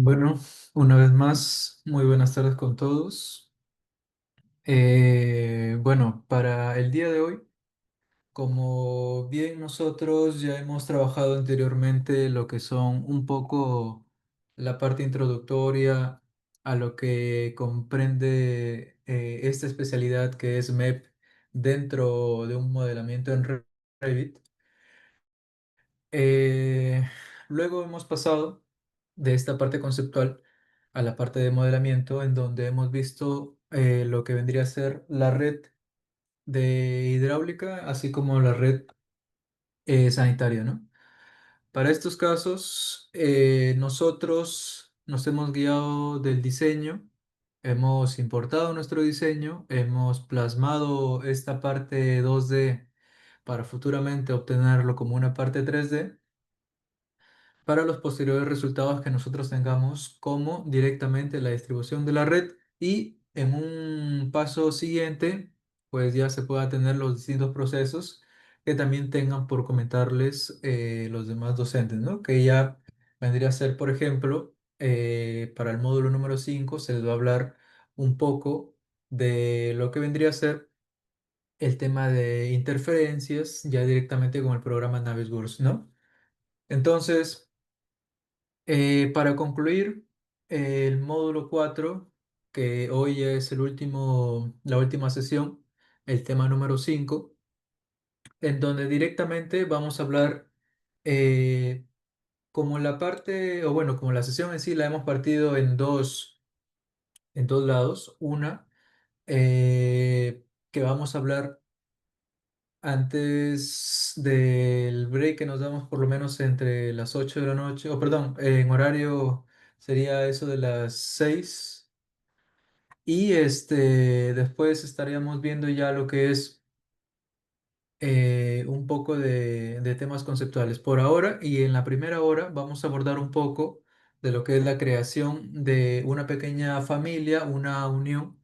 Bueno, una vez más, muy buenas tardes con todos. Bueno, para el día de hoy, como bien nosotros ya hemos trabajado anteriormente lo que son un poco la parte introductoria a lo que comprende esta especialidad que es MEP dentro de un modelamiento en Revit. Eh, Luego hemos pasado de esta parte conceptual a la parte de modelamiento, en donde hemos visto lo que vendría a ser la red de hidráulica, así como la red sanitaria, ¿no? Para estos casos, nosotros nos hemos guiado del diseño, hemos importado nuestro diseño, hemos plasmado esta parte 2D para futuramente obtenerlo como una parte 3D para los posteriores resultados que nosotros tengamos, como directamente la distribución de la red, y en un paso siguiente, pues ya se pueda tener los distintos procesos que también tengan por comentarles los demás docentes, ¿no? Que ya vendría a ser, por ejemplo, para el módulo número 5 se les va a hablar un poco de lo que vendría a ser el tema de interferencias ya directamente con el programa Navisworks, ¿no? Entonces, para concluir, el módulo 4 que hoy ya es la última sesión, el tema número 5 en donde directamente vamos a hablar como la parte, o bueno, como la sesión en sí la hemos partido en dos lados. Una, que vamos a hablar antes del break que nos damos por lo menos entre las 8 de la noche, o perdón, en horario sería eso de las 6. Y después estaríamos viendo ya lo que es un poco de temas conceptuales por ahora. Y en la primera hora vamos a abordar un poco de lo que es la creación de una pequeña familia, una unión,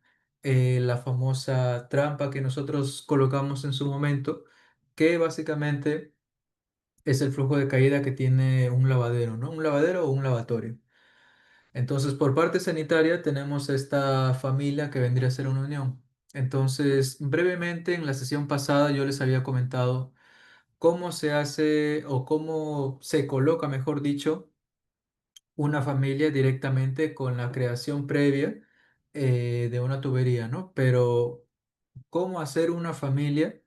la famosa trampa que nosotros colocamos en su momento, que básicamente es el flujo de caída que tiene un lavadero, ¿no? Un lavadero o un lavatorio. Entonces, por parte sanitaria tenemos esta familia que vendría a ser una unión. Entonces, brevemente en la sesión pasada yo les había comentado cómo se hace o cómo se coloca, mejor dicho, una familia directamente con la creación previa de una tubería, ¿no? Pero cómo hacer una familia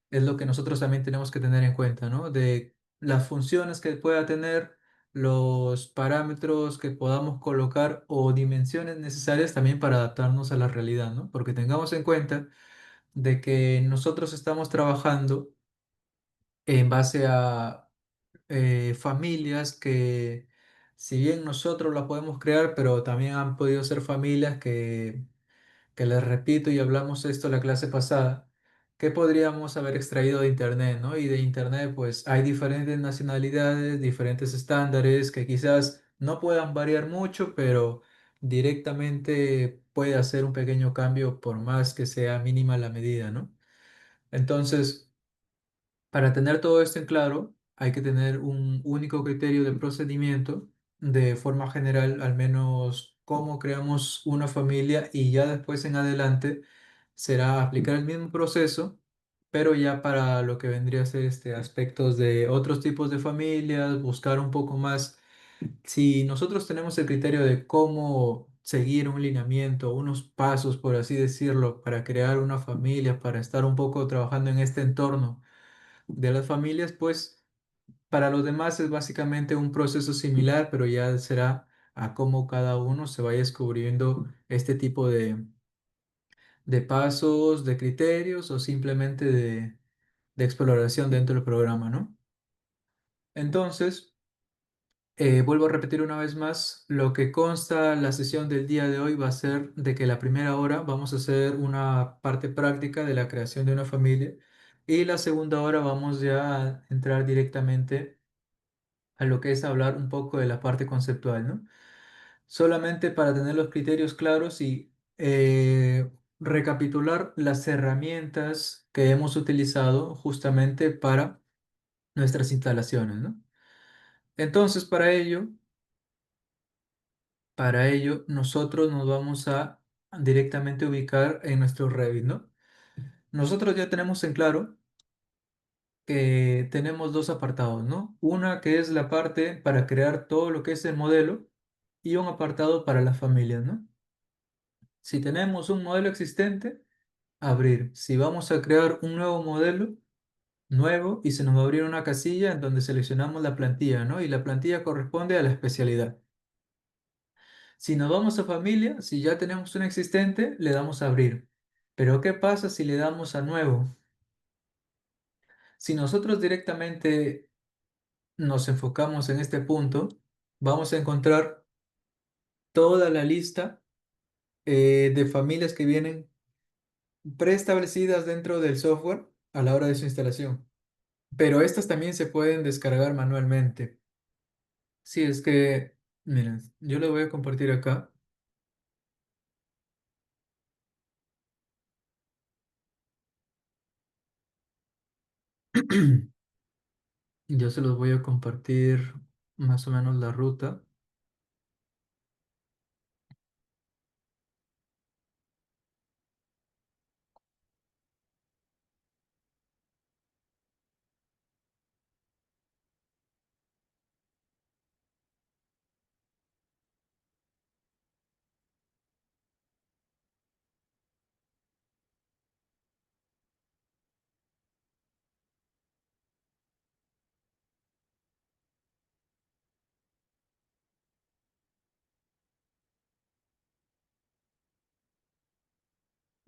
es lo que nosotros también tenemos que tener en cuenta, ¿no? De las funciones que pueda tener, los parámetros que podamos colocar o dimensiones necesarias también para adaptarnos a la realidad, ¿no? Porque tengamos en cuenta de que nosotros estamos trabajando en base a familias que, si bien nosotros las podemos crear, pero también han podido ser familias que les repito y hablamos esto la clase pasada, que podríamos haber extraído de Internet, ¿no? Y de Internet pues hay diferentes nacionalidades, diferentes estándares que quizás no puedan variar mucho, pero directamente puede hacer un pequeño cambio por más que sea mínima la medida, ¿no? Entonces, para tener todo esto en claro, hay que tener un único criterio de procedimiento, de forma general, al menos cómo creamos una familia, y ya después en adelante será aplicar el mismo proceso, pero ya para lo que vendría a ser aspectos de otros tipos de familias, buscar un poco más. Si nosotros tenemos el criterio de cómo seguir un lineamiento, unos pasos, por así decirlo, para crear una familia, para estar un poco trabajando en este entorno de las familias, pues para los demás es básicamente un proceso similar, pero ya será a cómo cada uno se vaya descubriendo este tipo de pasos, de criterios o simplemente de exploración dentro del programa, ¿no? Entonces, vuelvo a repetir una vez más, lo que consta la sesión del día de hoy va a ser de que la primera hora vamos a hacer una parte práctica de la creación de una familia, y la segunda hora vamos ya a entrar directamente a lo que es hablar un poco de la parte conceptual, ¿no? Solamente para tener los criterios claros y recapitular las herramientas que hemos utilizado justamente para nuestras instalaciones, ¿no? Entonces, para ello, Para ello, nosotros nos vamos a directamente ubicar en nuestro Revit, ¿no? Nosotros ya tenemos en claro que tenemos dos apartados, ¿no? Una que es la parte para crear todo lo que es el modelo y un apartado para las familias, ¿no? Si tenemos un modelo existente, abrir. Si vamos a crear un nuevo modelo, nuevo, y se nos va a abrir una casilla en donde seleccionamos la plantilla, ¿no? Y la plantilla corresponde a la especialidad. Si nos vamos a familia, si ya tenemos un existente, le damos a abrir. Pero ¿qué pasa si le damos a nuevo? Si nosotros directamente nos enfocamos en este punto, vamos a encontrar toda la lista de familias que vienen preestablecidas dentro del software a la hora de su instalación. Pero estas también se pueden descargar manualmente. Si es que, miren, yo lo voy a compartir acá. Yo se los voy a compartir más o menos la ruta.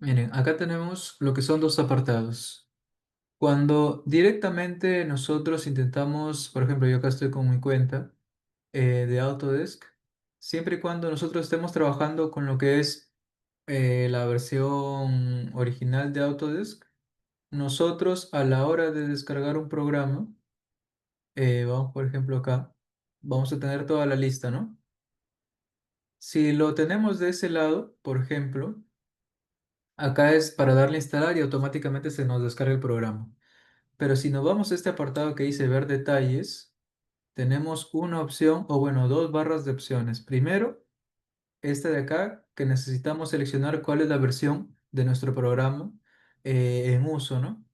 Miren, acá tenemos lo que son dos apartados. Cuando directamente nosotros intentamos, por ejemplo, yo acá estoy con mi cuenta de Autodesk, siempre y cuando nosotros estemos trabajando con lo que es la versión original de Autodesk, nosotros a la hora de descargar un programa, vamos por ejemplo acá, vamos a tener toda la lista, ¿no? Si lo tenemos de ese lado, por ejemplo, acá es para darle a instalar y automáticamente se nos descarga el programa. Pero si nos vamos a este apartado que dice ver detalles, tenemos una opción, o bueno, dos barras de opciones. Primero, esta de acá, que necesitamos seleccionar cuál es la versión de nuestro programa en uso, ¿no?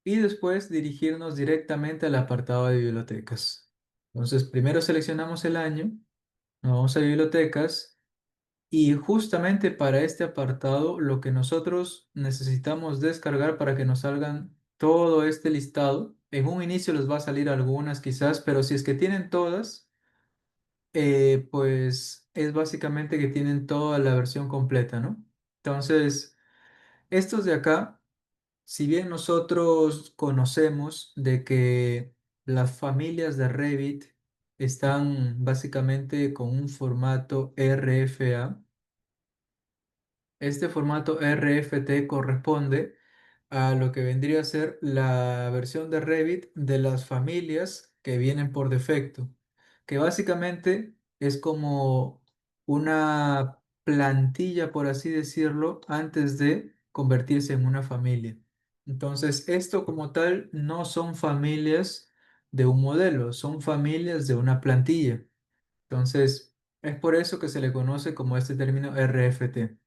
Y después dirigirnos directamente al apartado de bibliotecas. Entonces, primero seleccionamos el año, nos vamos a bibliotecas y justamente para este apartado lo que nosotros necesitamos descargar para que nos salgan todo este listado, en un inicio les va a salir algunas quizás, pero si es que tienen todas, pues es básicamente que tienen toda la versión completa, ¿no? Entonces, estos de acá, si bien nosotros conocemos de que las familias de Revit están básicamente con un formato RFA, este formato RFT corresponde a lo que vendría a ser la versión de Revit de las familias que vienen por defecto, que básicamente es como una plantilla, por así decirlo, antes de convertirse en una familia. Entonces, esto como tal no son familias de un modelo, son familias de una plantilla. Entonces, es por eso que se le conoce como este término RFT.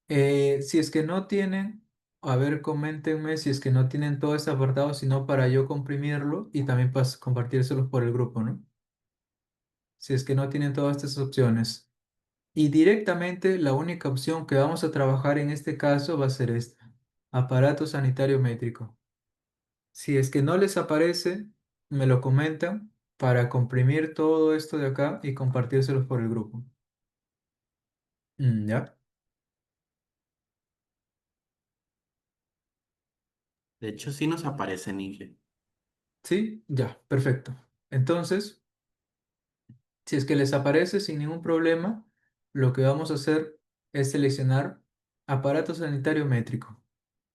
Si es que no tienen, a ver, coméntenme si es que no tienen todo este apartado, sino para yo comprimirlo y también para compartírselos por el grupo, ¿no? Si es que no tienen todas estas opciones. Y directamente la única opción que vamos a trabajar en este caso va a ser esta, aparato sanitario métrico. Si es que no les aparece, me lo comentan para comprimir todo esto de acá y compartírselos por el grupo. ¿Ya? De hecho, sí nos aparece Ninja. Sí, ya, perfecto. Entonces... Si es que les aparece sin ningún problema, lo que vamos a hacer es seleccionar aparato sanitario métrico.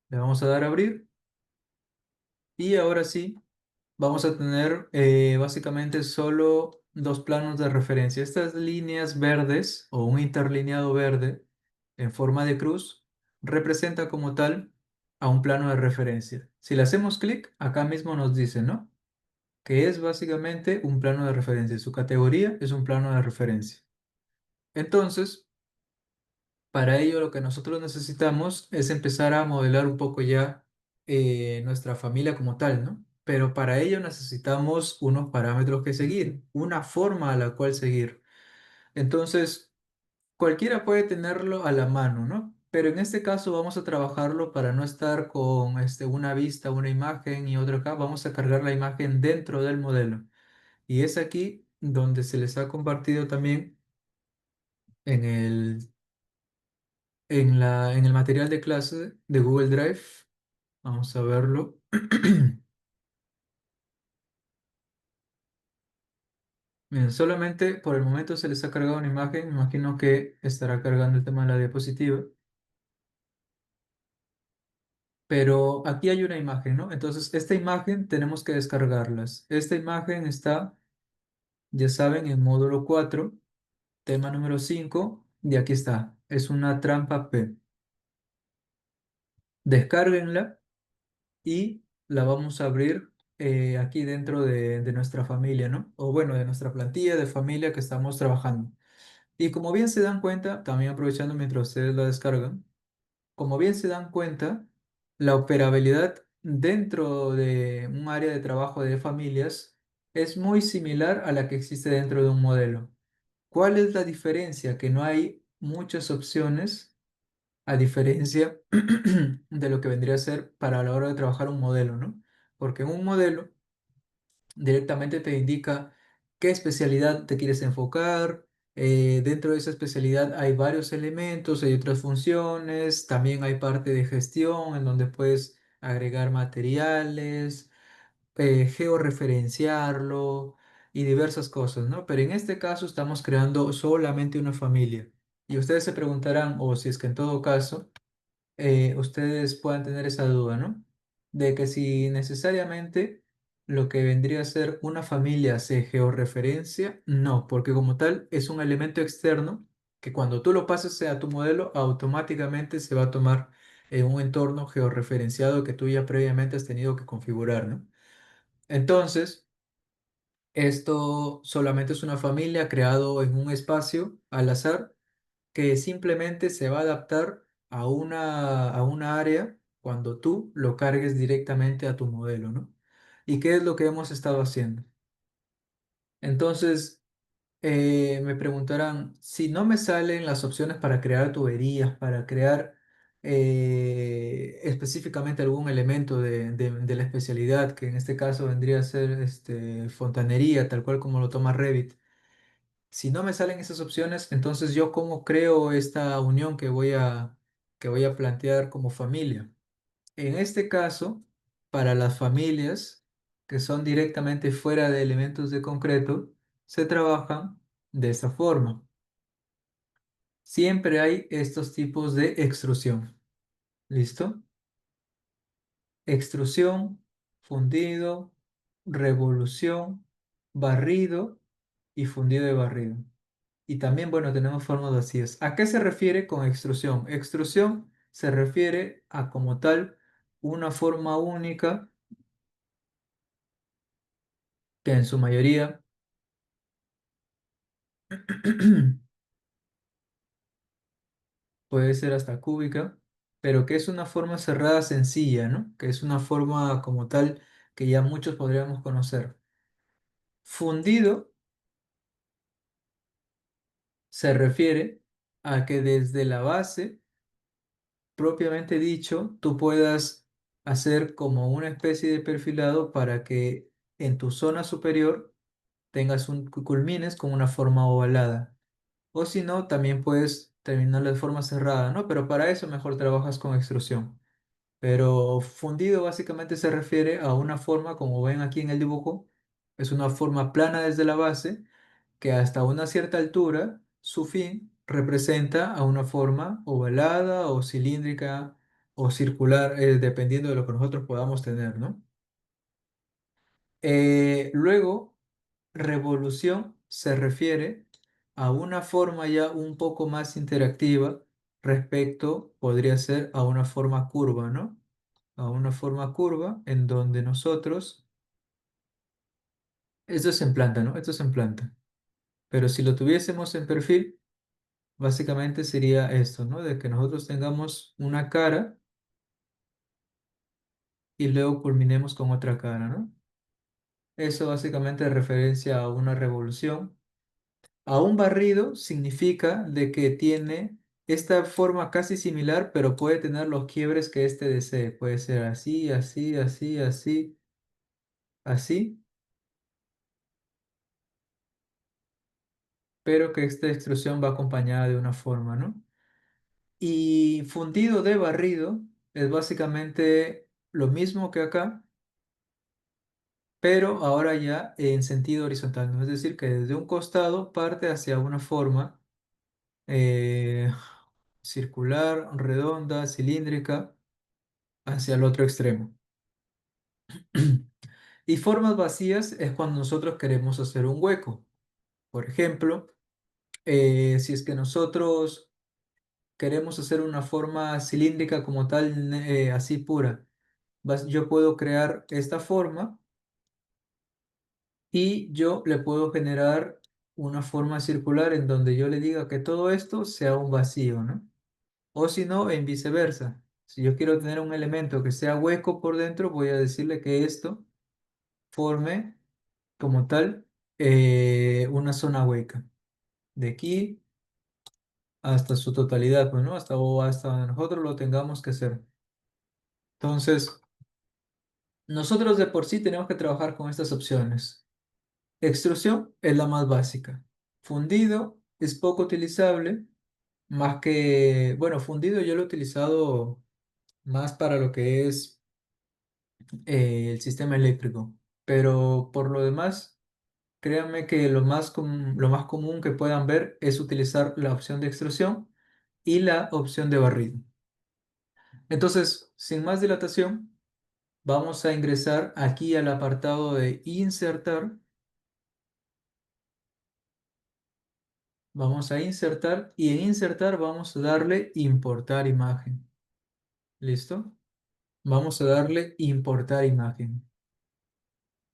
Le vamos a dar a abrir y ahora sí vamos a tener básicamente solo dos planos de referencia. Estas líneas verdes o un interlineado verde en forma de cruz representa como tal a un plano de referencia. Si le hacemos clic, acá mismo nos dice, ¿no? Que es básicamente un plano de referencia. Su categoría es un plano de referencia. Entonces, para ello lo que nosotros necesitamos es empezar a modelar un poco ya nuestra familia como tal, ¿no? Pero para ello necesitamos unos parámetros que seguir, una forma a la cual seguir. Entonces, cualquiera puede tenerlo a la mano, ¿no? Pero en este caso vamos a trabajarlo para no estar con una vista, una imagen y otra acá. Vamos a cargar la imagen dentro del modelo. Y es aquí donde se les ha compartido también en en el material de clase de Google Drive. Vamos a verlo. Bien, solamente por el momento se les ha cargado una imagen. Me imagino que estará cargando el tema de la diapositiva. Pero aquí hay una imagen, ¿no? Entonces, esta imagen tenemos que descargarlas. Esta imagen está, ya saben, en módulo 4 tema número 5 y aquí está. Es una trampa P. Descárguenla y la vamos a abrir aquí dentro de nuestra familia, ¿no? O bueno, de nuestra plantilla de familia que estamos trabajando. Y como bien se dan cuenta, también aprovechando mientras ustedes la descargan, como bien se dan cuenta, la operabilidad dentro de un área de trabajo de familias es muy similar a la que existe dentro de un modelo. ¿Cuál es la diferencia? Que no hay muchas opciones a diferencia de lo que vendría a ser para la hora de trabajar un modelo, ¿no? Porque en un modelo directamente te indica qué especialidad te quieres enfocar. Dentro de esa especialidad hay varios elementos, hay otras funciones, también hay parte de gestión en donde puedes agregar materiales, georreferenciarlo y diversas cosas, ¿no? Pero en este caso estamos creando solamente una familia. Y ustedes se preguntarán, o si es que en todo caso, ustedes puedan tener esa duda, ¿no? De que si necesariamente lo que vendría a ser una familia se georreferencia, no, porque como tal es un elemento externo que cuando tú lo pases a tu modelo, automáticamente se va a tomar en un entorno georreferenciado que tú ya previamente has tenido que configurar, ¿no? Entonces, esto solamente es una familia creado en un espacio al azar que simplemente se va a adaptar a una área cuando tú lo cargues directamente a tu modelo, ¿no? ¿Y qué es lo que hemos estado haciendo? Entonces, me preguntarán, si no me salen las opciones para crear tuberías, para crear específicamente algún elemento de la especialidad, que en este caso vendría a ser fontanería, tal cual como lo toma Revit. Si no me salen esas opciones, entonces yo cómo creo esta unión que voy a plantear como familia. En este caso, para las familias que son directamente fuera de elementos de concreto, se trabajan de esta forma. Siempre hay estos tipos de extrusión. ¿Listo? Extrusión, fundido, revolución, barrido y fundido de barrido. Y también, bueno, tenemos formas vacías. ¿A qué se refiere con extrusión? Extrusión se refiere a como tal una forma única que en su mayoría puede ser hasta cúbica, pero que es una forma cerrada sencilla, ¿no? Que es una forma como tal que ya muchos podríamos conocer. Fundido se refiere a que desde la base, propiamente dicho, tú puedas hacer como una especie de perfilado para que en tu zona superior tengas culmines con una forma ovalada. O si no, también puedes terminar de forma cerrada, ¿no? Pero para eso mejor trabajas con extrusión. Pero fundido básicamente se refiere a una forma, como ven aquí en el dibujo, es una forma plana desde la base que hasta una cierta altura su fin representa a una forma ovalada o cilíndrica o circular, dependiendo de lo que nosotros podamos tener, ¿no? Luego, revolución se refiere a una forma ya un poco más interactiva respecto, podría ser a una forma curva, ¿no? A una forma curva en donde nosotros, esto es en planta, ¿no? Esto es en planta. Pero si lo tuviésemos en perfil, Básicamente sería esto, ¿no? De que nosotros tengamos una cara y luego culminemos con otra cara, ¿no? Eso básicamente es referencia a una revolución. A un barrido significa de que tiene esta forma casi similar, pero puede tener los quiebres que éste desee. Puede ser así, así, así, así, así, pero que esta extrusión va acompañada de una forma, ¿no? Y fundido de barrido es básicamente lo mismo que acá, pero ahora ya en sentido horizontal, ¿no? Es decir, que desde un costado parte hacia una forma eh, circular, redonda, cilíndrica, hacia el otro extremo. Y formas vacías es cuando nosotros queremos hacer un hueco. Por ejemplo, si es que nosotros queremos hacer una forma cilíndrica como tal, así pura, yo puedo crear esta forma y yo le puedo generar una forma circular en donde yo le diga que todo esto sea un vacío, ¿no? O si no, en viceversa. Si yo quiero tener un elemento que sea hueco por dentro, voy a decirle que esto forme como tal una zona hueca. De aquí hasta su totalidad, pues, ¿no? Hasta donde nosotros lo tengamos que hacer. Entonces, nosotros de por sí tenemos que trabajar con estas opciones. Extrusión es la más básica. Fundido es poco utilizable, más que, bueno, fundido yo lo he utilizado más para lo que es el sistema eléctrico, pero por lo demás, créanme que lo más común que puedan ver es utilizar la opción de extrusión y la opción de barrido. Entonces, sin más dilatación, vamos a ingresar aquí al apartado de insertar. Vamos a insertar y en insertar vamos a darle importar imagen. ¿Listo? Vamos a darle importar imagen.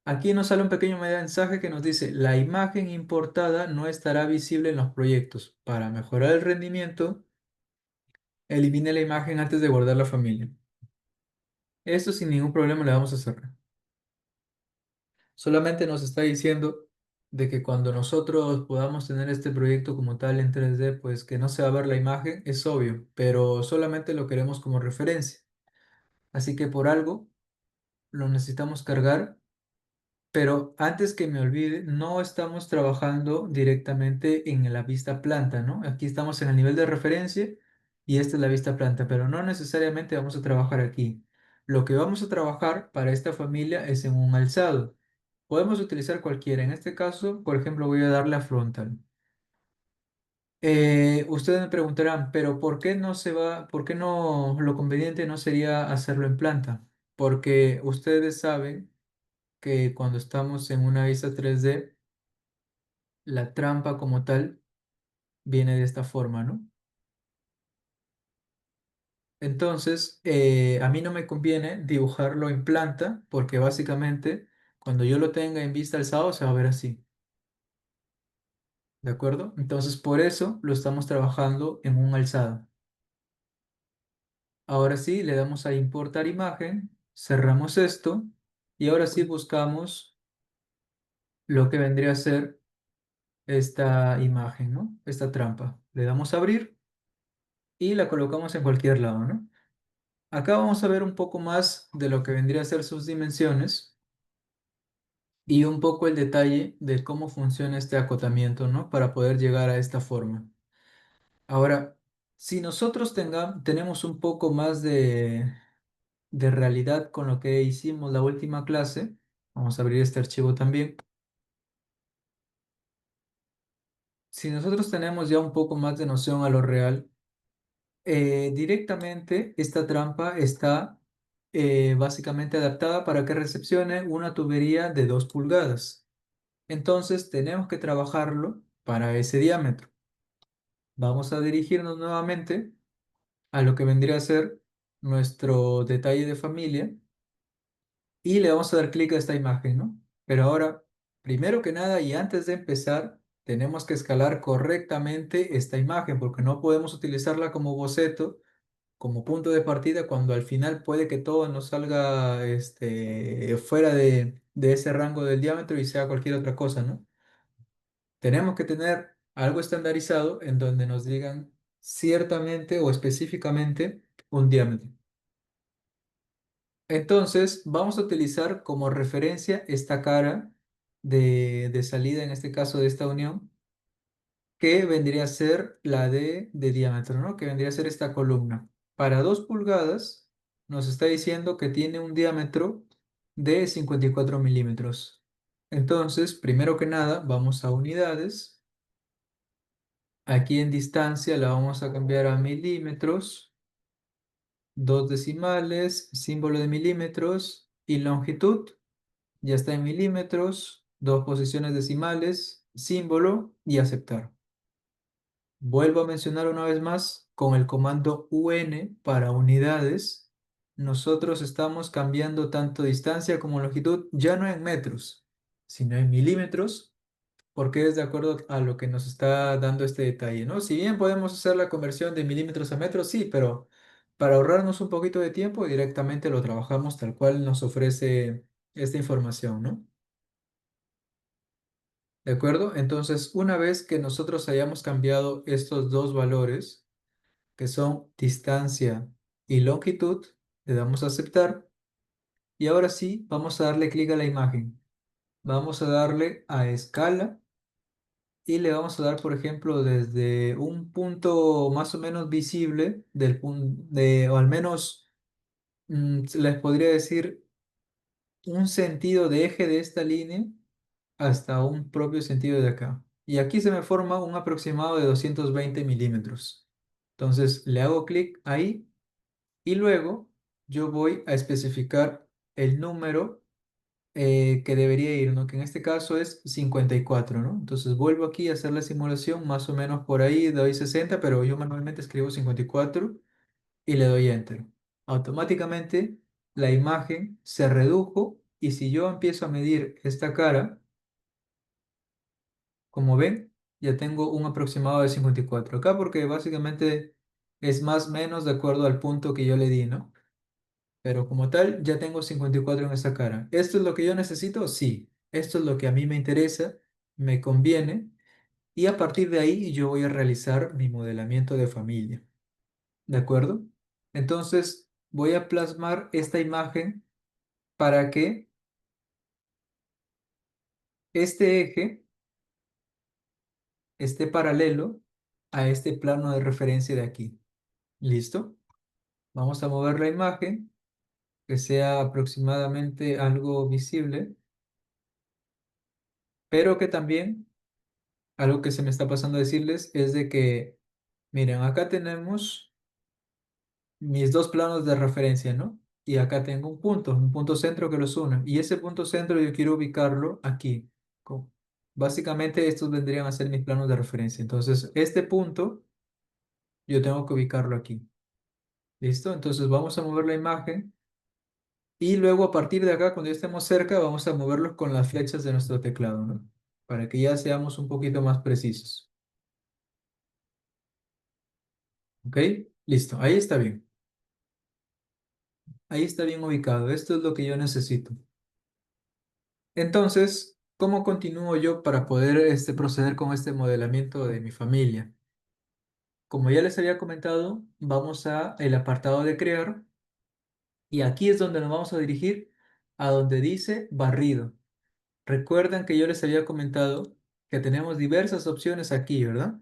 Aquí nos sale un pequeño mensaje que nos dice, la imagen importada no estará visible en los proyectos. Para mejorar el rendimiento, elimine la imagen antes de guardar la familia. Esto sin ningún problema le vamos a cerrar. Solamente nos está diciendo de que cuando nosotros podamos tener este proyecto como tal en 3D, pues que no se va a ver la imagen, es obvio, pero solamente lo queremos como referencia. Así que por algo lo necesitamos cargar, pero antes que me olvide, no estamos trabajando directamente en la vista planta, ¿no? Aquí estamos en el nivel de referencia y esta es la vista planta, pero no necesariamente vamos a trabajar aquí. Lo que vamos a trabajar para esta familia es en un alzado. Podemos utilizar cualquiera. En este caso, por ejemplo, voy a darle a frontal. Ustedes me preguntarán, pero ¿por qué no se va, por qué no, lo conveniente no sería hacerlo en planta? Porque ustedes saben que cuando estamos en una vista 3D, la trampa como tal viene de esta forma, ¿no? Entonces, a mí no me conviene dibujarlo en planta porque básicamente cuando yo lo tenga en vista alzado se va a ver así, ¿de acuerdo? Entonces, por eso lo estamos trabajando en un alzado. Ahora sí, le damos a importar imagen, cerramos esto y ahora sí buscamos lo que vendría a ser esta imagen, ¿no? Esta trampa. Le damos a abrir y la colocamos en cualquier lado, ¿no? Acá vamos a ver un poco más de lo que vendría a ser sus dimensiones y un poco el detalle de cómo funciona este acotamiento, ¿no? Para poder llegar a esta forma. Ahora, si nosotros tenemos un poco más de realidad con lo que hicimos la última clase, vamos a abrir este archivo también. Si nosotros tenemos ya un poco más de noción a lo real, directamente esta trampa está básicamente adaptada para que recepcione una tubería de 2 pulgadas. Entonces tenemos que trabajarlo para ese diámetro. Vamos a dirigirnos nuevamente a lo que vendría a ser nuestro detalle de familia y le vamos a dar clic a esta imagen, ¿no? Pero ahora, primero que nada y antes de empezar, tenemos que escalar correctamente esta imagen porque no podemos utilizarla como boceto, como punto de partida, cuando al final puede que todo nos salga fuera de ese rango del diámetro y sea cualquier otra cosa, ¿no? Tenemos que tener algo estandarizado en donde nos digan ciertamente o específicamente un diámetro. Entonces, vamos a utilizar como referencia esta cara de salida, en este caso de esta unión, que vendría a ser la de diámetro, ¿no? Que vendría a ser esta columna. Para 2 pulgadas, nos está diciendo que tiene un diámetro de 54 milímetros. Entonces, primero que nada, vamos a unidades. Aquí en distancia la vamos a cambiar a milímetros, dos decimales, símbolo de milímetros y longitud. Ya está en milímetros, dos posiciones decimales, símbolo y aceptar. Vuelvo a mencionar una vez más, con el comando UN para unidades, nosotros estamos cambiando tanto distancia como longitud, ya no en metros, sino en milímetros, porque es de acuerdo a lo que nos está dando este detalle, ¿no? Si bien podemos hacer la conversión de milímetros a metros, sí, pero para ahorrarnos un poquito de tiempo, directamente lo trabajamos tal cual nos ofrece esta información, ¿no? ¿De acuerdo? Entonces, una vez que nosotros hayamos cambiado estos dos valores, que son distancia y longitud, le damos a aceptar y ahora sí vamos a darle clic a la imagen. Vamos a darle a escala y le vamos a dar, por ejemplo, desde un punto más o menos visible del punto o al menos les podría decir un sentido de eje de esta línea hasta un propio sentido de acá. Y aquí se me forma un aproximado de 220 milímetros. Entonces le hago clic ahí y luego yo voy a especificar el número que debería ir, ¿no? Que en este caso es 54, ¿no? Entonces vuelvo aquí a hacer la simulación, más o menos por ahí doy 60, pero yo manualmente escribo 54 y le doy Enter. Automáticamente la imagen se redujo y si yo empiezo a medir esta cara, como ven, ya tengo un aproximado de 54 acá porque básicamente es más o menos de acuerdo al punto que yo le di, ¿no? Pero como tal, ya tengo 54 en esta cara. ¿Esto es lo que yo necesito? Sí. Esto es lo que a mí me interesa, me conviene. Y a partir de ahí yo voy a realizar mi modelamiento de familia. ¿De acuerdo? Entonces voy a plasmar esta imagen para que este eje esté paralelo a este plano de referencia de aquí. ¿Listo? Vamos a mover la imagen, que sea aproximadamente algo visible, pero que también algo que se me está pasando a decirles es de que, miren, acá tenemos mis dos planos de referencia, ¿no? Y acá tengo un punto centro que los une. Y ese punto centro yo quiero ubicarlo aquí. Co- Básicamente estos vendrían a ser mis planos de referencia. Entonces, este punto yo tengo que ubicarlo aquí. ¿Listo? Entonces vamos a mover la imagen y luego a partir de acá, cuando ya estemos cerca, vamos a moverlos con las flechas de nuestro teclado, ¿no? Para que ya seamos un poquito más precisos. ¿Ok? Listo, ahí está bien. Ahí está bien ubicado. Esto es lo que yo necesito. Entonces, ¿cómo continúo yo para poder proceder con este modelamiento de mi familia? Como ya les había comentado, vamos a el apartado de crear y aquí es donde nos vamos a dirigir a donde dice barrido. Recuerdan que yo les había comentado que tenemos diversas opciones aquí, ¿verdad?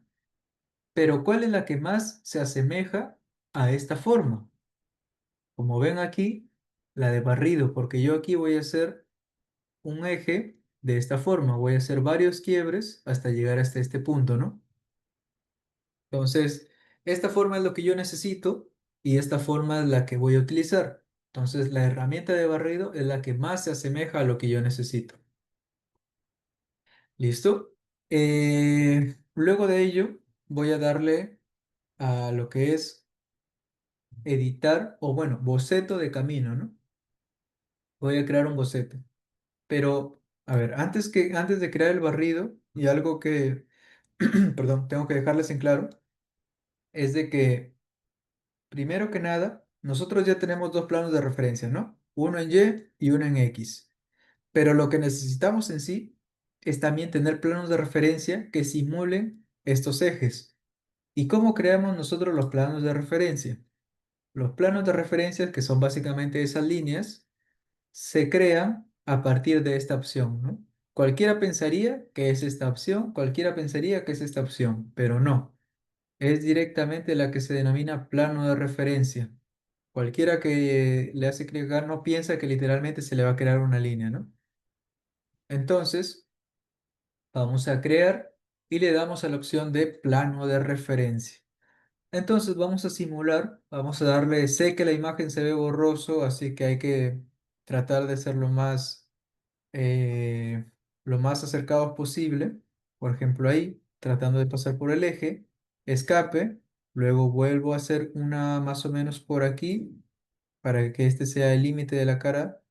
Pero ¿cuál es la que más se asemeja a esta forma? Como ven aquí, la de barrido, porque yo aquí voy a hacer un eje de esta forma. Voy a hacer varios quiebres hasta llegar hasta este punto, ¿no? Entonces, esta forma es lo que yo necesito y esta forma es la que voy a utilizar. Entonces, la herramienta de barrido es la que más se asemeja a lo que yo necesito. ¿Listo? Luego de ello, voy a darle a lo que es editar o bueno, boceto de camino, ¿no? Voy a crear un boceto. Pero, a ver, antes de crear el barrido y algo que perdón, tengo que dejarles en claro, es de que, primero que nada, nosotros ya tenemos dos planos de referencia, ¿no? Uno en Y y uno en X. Pero lo que necesitamos en sí es también tener planos de referencia que simulen estos ejes. ¿Y cómo creamos nosotros los planos de referencia? Los planos de referencia, que son básicamente esas líneas, se crean a partir de esta opción, ¿no? Cualquiera pensaría que es esta opción, cualquiera pensaría que es esta opción, pero no. Es directamente la que se denomina plano de referencia. Cualquiera que le hace clicar no piensa que literalmente se le va a crear una línea, ¿no? Entonces, vamos a crear y le damos a la opción de plano de referencia. Entonces vamos a simular, vamos a darle, sé que la imagen se ve borroso, así que hay que tratar de ser eh, lo más acercados posible. Por ejemplo, ahí, tratando de pasar por el eje, escape, luego vuelvo a hacer una más o menos por aquí, para que este sea el límite de la cara.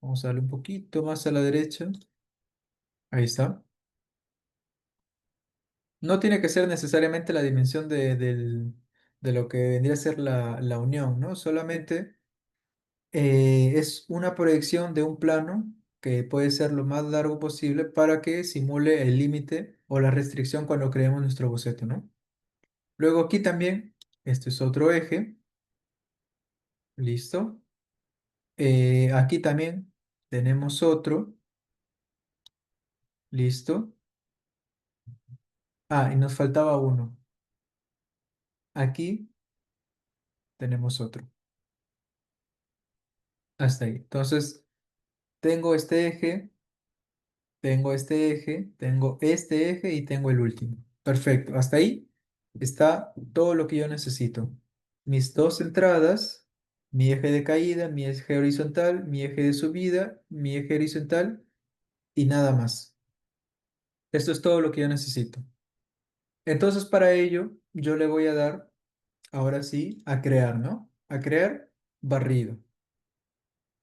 Vamos a darle un poquito más a la derecha. Ahí está. No tiene que ser necesariamente la dimensión de lo que vendría a ser la unión, ¿no? Solamente es una proyección de un plano que puede ser lo más largo posible para que simule el límite o la restricción cuando creemos nuestro boceto, ¿no? Luego aquí también, este es otro eje, listo. Aquí también tenemos otro, listo. Ah, y nos faltaba uno. Aquí tenemos otro. Hasta ahí. Entonces, tengo este eje. Tengo este eje, tengo este eje y tengo el último. Perfecto. Hasta ahí está todo lo que yo necesito. Mis dos entradas, mi eje de caída, mi eje horizontal, mi eje de subida, mi eje horizontal y nada más. Esto es todo lo que yo necesito. Entonces, para ello, yo le voy a dar, ahora sí, a crear, ¿no? A crear barrido.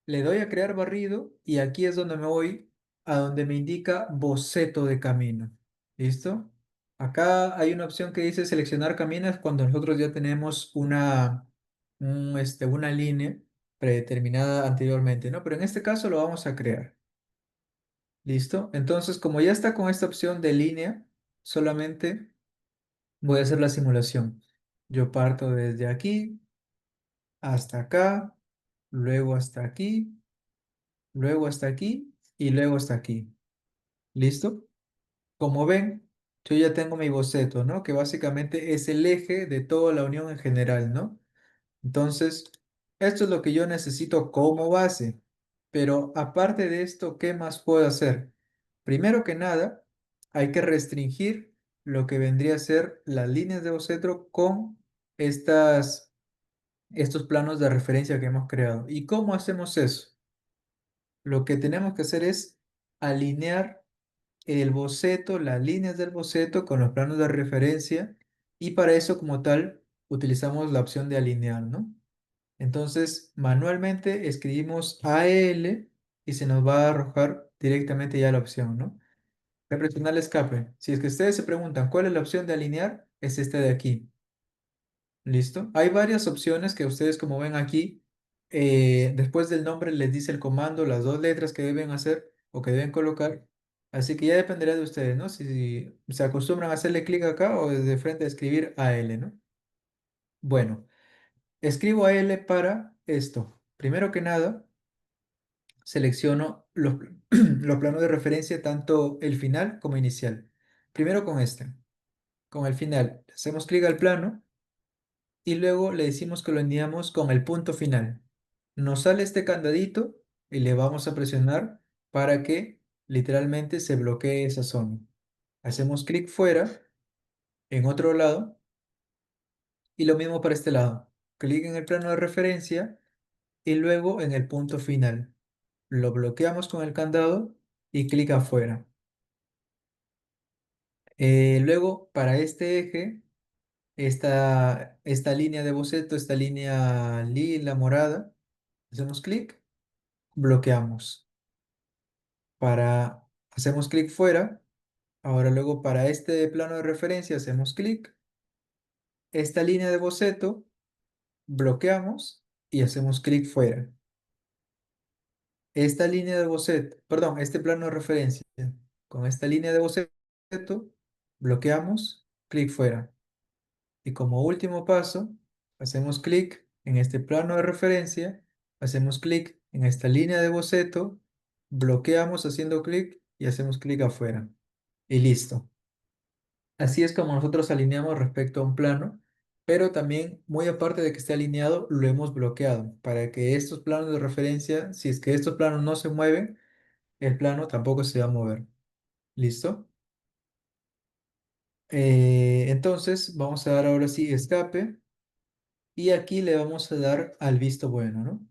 Le doy a crear barrido y aquí es donde me voy a donde me indica boceto de camino. ¿Listo? Acá hay una opción que dice seleccionar caminos cuando nosotros ya tenemos una línea predeterminada anteriormente, ¿no? Pero en este caso lo vamos a crear. ¿Listo? Entonces, como ya está con esta opción de línea, solamente voy a hacer la simulación. Yo parto desde aquí hasta acá, luego hasta aquí, luego hasta aquí y luego hasta aquí. ¿Listo? Como ven, yo ya tengo mi boceto, ¿no? Que básicamente es el eje de toda la unión en general, ¿no? Entonces, esto es lo que yo necesito como base. Pero aparte de esto, ¿qué más puedo hacer? Primero que nada, hay que restringir lo que vendría a ser las líneas de boceto con estos planos de referencia que hemos creado. ¿Y cómo hacemos eso? Lo que tenemos que hacer es alinear el boceto, las líneas del boceto con los planos de referencia y para eso como tal utilizamos la opción de alinear, ¿no? Entonces manualmente escribimos AL y se nos va a arrojar directamente ya la opción, ¿no? Voy a presionar el escape. Si es que ustedes se preguntan cuál es la opción de alinear, es esta de aquí. ¿Listo? Hay varias opciones que ustedes como ven aquí, después del nombre les dice el comando, las dos letras que deben hacer o que deben colocar. Así que ya dependerá de ustedes, ¿no? Si se acostumbran a hacerle clic acá o desde frente a escribir AL, ¿no? Bueno, escribo AL para esto. Primero que nada, selecciono los planos de referencia, tanto el final como inicial. Primero con este, con el final. Hacemos clic al plano y luego le decimos que lo enviamos con el punto final. Nos sale este candadito y le vamos a presionar para que literalmente se bloquee esa zona. Hacemos clic fuera, en otro lado, y lo mismo para este lado. Clic en el plano de referencia y luego en el punto final. Lo bloqueamos con el candado y clic afuera. Luego, para este eje, esta línea de boceto, esta línea lila, morada, hacemos clic, bloqueamos. Hacemos clic fuera Ahora luego para este plano de referencia hacemos clic, esta línea de boceto, bloqueamos y hacemos clic fuera. Esta línea de boceto, perdón, este plano de referencia, con esta línea de boceto, bloqueamos, clic fuera. Y como último paso, hacemos clic en este plano de referencia, hacemos clic en esta línea de boceto, bloqueamos haciendo clic y hacemos clic afuera. Y listo. Así es como nosotros alineamos respecto a un plano, pero también, muy aparte de que esté alineado, lo hemos bloqueado para que estos planos de referencia, si es que estos planos no se mueven, el plano tampoco se va a mover. ¿Listo? Entonces, vamos a dar ahora sí escape y aquí le vamos a dar al visto bueno, ¿no?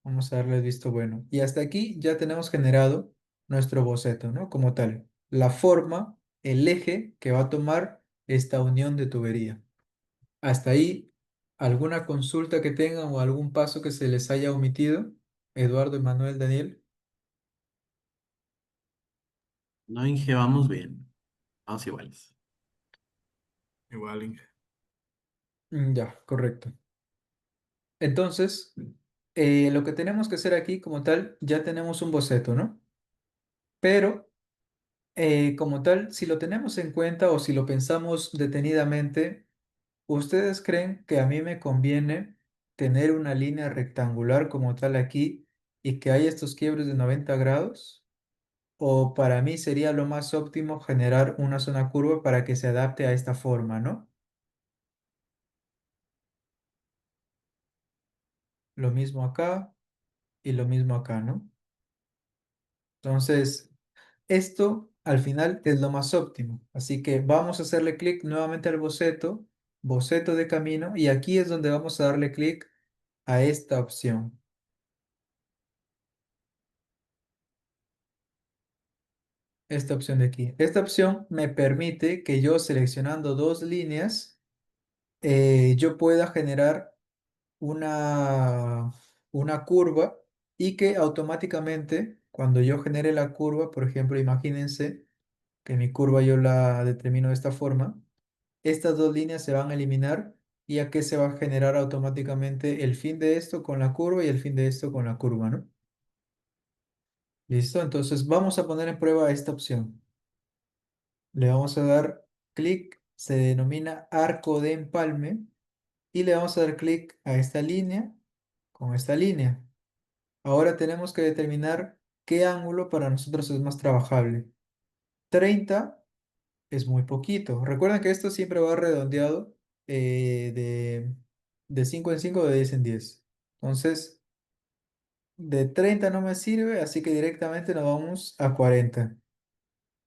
Vamos a darle el visto bueno. Y hasta aquí ya tenemos generado nuestro boceto, ¿no? Como tal, la forma, el eje que va a tomar esta unión de tubería. Hasta ahí, ¿alguna consulta que tengan o algún paso que se les haya omitido? Eduardo, Emanuel, Daniel. No, Inge, vamos bien. Vamos iguales. Igual, Inge. Ya, correcto. Entonces, lo que tenemos que hacer aquí como tal, ya tenemos un boceto, ¿no? Pero como tal, si lo tenemos en cuenta o si lo pensamos detenidamente, ¿ustedes creen que a mí me conviene tener una línea rectangular como tal aquí y que haya estos quiebres de 90 grados? ¿O para mí sería lo más óptimo generar una zona curva para que se adapte a esta forma, ¿no? Lo mismo acá y lo mismo acá, ¿no? Entonces, esto al final es lo más óptimo. Así que vamos a hacerle clic nuevamente al boceto, boceto de camino, y aquí es donde vamos a darle clic a esta opción de aquí. Esta opción me permite que yo seleccionando dos líneas, yo pueda generar una, una curva y que automáticamente cuando yo genere la curva, por ejemplo, imagínense que mi curva yo la determino de esta forma. Estas dos líneas se van a eliminar y aquí se va a generar automáticamente el fin de esto con la curva y el fin de esto con la curva, ¿no? ¿Listo? Entonces vamos a poner en prueba esta opción. Le vamos a dar clic, se denomina arco de empalme y le vamos a dar clic a esta línea con esta línea. Ahora tenemos que determinar qué ángulo para nosotros es más trabajable. 30 es muy poquito. Recuerden que esto siempre va redondeado de 5 en 5 de 10 en 10. Entonces, de 30 no me sirve, así que directamente nos vamos a 40.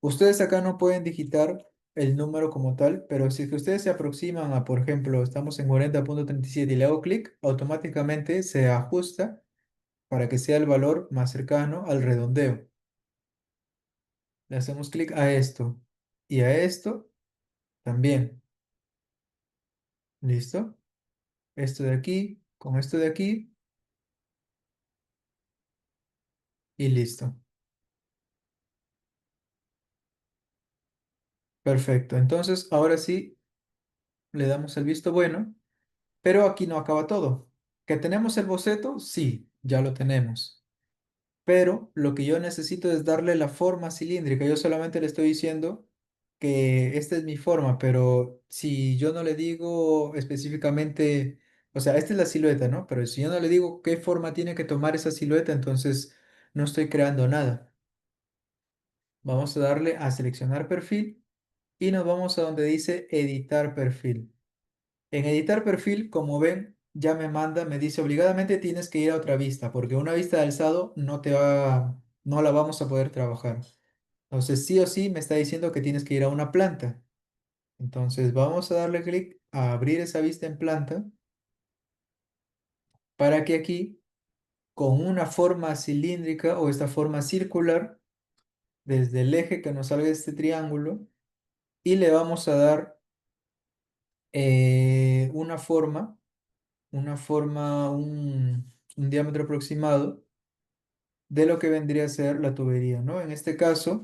Ustedes acá no pueden digitar el número como tal, pero si es que ustedes se aproximan a, por ejemplo, estamos en 40,37 y le hago clic, automáticamente se ajusta para que sea el valor más cercano al redondeo. Le hacemos clic a esto y a esto también. ¿Listo? Esto de aquí, con esto de aquí y listo. Perfecto. Entonces, ahora sí le damos el visto bueno, pero aquí no acaba todo. ¿Que tenemos el boceto? Sí, ya lo tenemos. Pero lo que yo necesito es darle la forma cilíndrica. Yo solamente le estoy diciendo que esta es mi forma, pero si yo no le digo específicamente, o sea, esta es la silueta, ¿no? Pero si yo no le digo qué forma tiene que tomar esa silueta, entonces no estoy creando nada. Vamos a darle a seleccionar perfil y nos vamos a donde dice editar perfil. En editar perfil, como ven, ya me manda, me dice obligadamente tienes que ir a otra vista, porque una vista de alzado no la vamos a poder trabajar. Entonces, sí o sí me está diciendo que tienes que ir a una planta. Entonces, vamos a darle clic a abrir esa vista en planta para que aquí, con una forma cilíndrica o esta forma circular, desde el eje que nos salga este triángulo, y le vamos a dar una forma, un diámetro aproximado de lo que vendría a ser la tubería, ¿no? En este caso,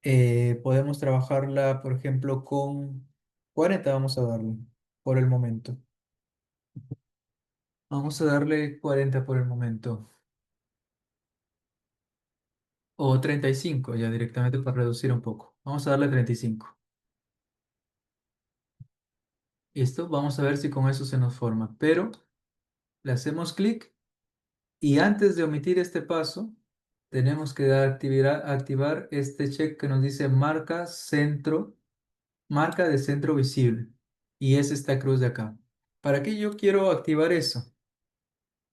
Podemos trabajarla, por ejemplo, con 40 vamos a darle por el momento. Vamos a darle 40 por el momento. O 35 ya directamente para reducir un poco. Vamos a darle 35. Listo, vamos a ver si con eso se nos forma. Pero le hacemos clic y antes de omitir este paso, tenemos que activar este check que nos dice marca centro, marca de centro visible. Y es esta cruz de acá. ¿Para qué yo quiero activar eso?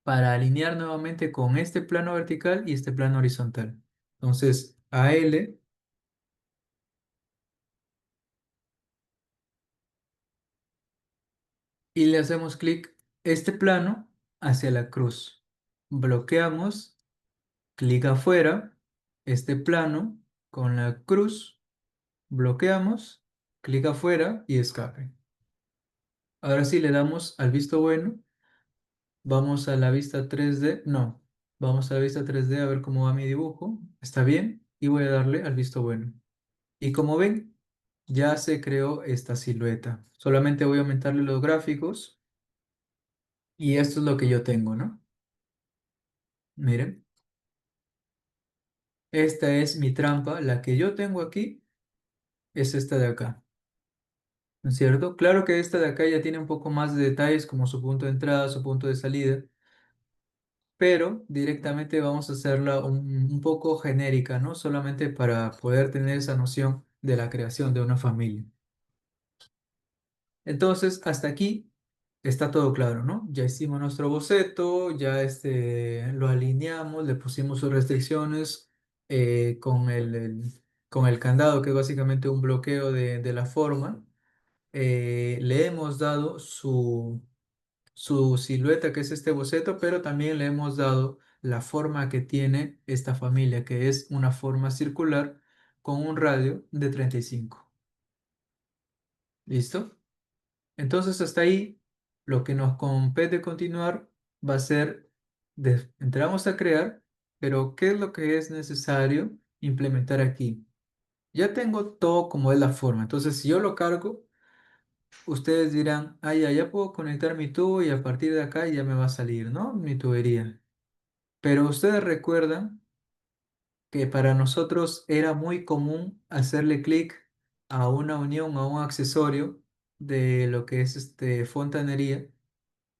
Para alinear nuevamente con este plano vertical y este plano horizontal. Entonces, a L y le hacemos clic este plano hacia la cruz. Bloqueamos, clic afuera, este plano con la cruz, bloqueamos, clic afuera y escape. Ahora sí le damos al visto bueno. Vamos a la vista 3D. No, vamos a la vista 3D a ver cómo va mi dibujo. Está bien. Y voy a darle al visto bueno. Y como ven, ya se creó esta silueta. Solamente voy a aumentarle los gráficos. Y esto es lo que yo tengo, ¿no? Miren. Esta es mi trampa. La que yo tengo aquí es esta de acá. ¿No es cierto? Claro que esta de acá ya tiene un poco más de detalles como su punto de entrada, su punto de salida. Pero directamente vamos a hacerla un poco genérica, ¿no? Solamente para poder tener esa noción de la creación de una familia. Entonces, hasta aquí está todo claro, ¿no? Ya hicimos nuestro boceto, ya lo alineamos, le pusimos sus restricciones con el candado, que es básicamente un bloqueo de la forma. Le hemos dado su silueta, que es este boceto, pero también le hemos dado la forma que tiene esta familia, que es una forma circular con un radio de 35. ¿Listo? Entonces, hasta ahí, lo que nos compete continuar va a ser, entramos a crear, pero ¿qué es lo que es necesario implementar aquí? Ya tengo todo como es la forma, entonces si yo lo cargo, ustedes dirán, ah, ya puedo conectar mi tubo y a partir de acá ya me va a salir, ¿no? Mi tubería. Pero ustedes recuerdan que para nosotros era muy común hacerle clic a una unión, a un accesorio de lo que es fontanería,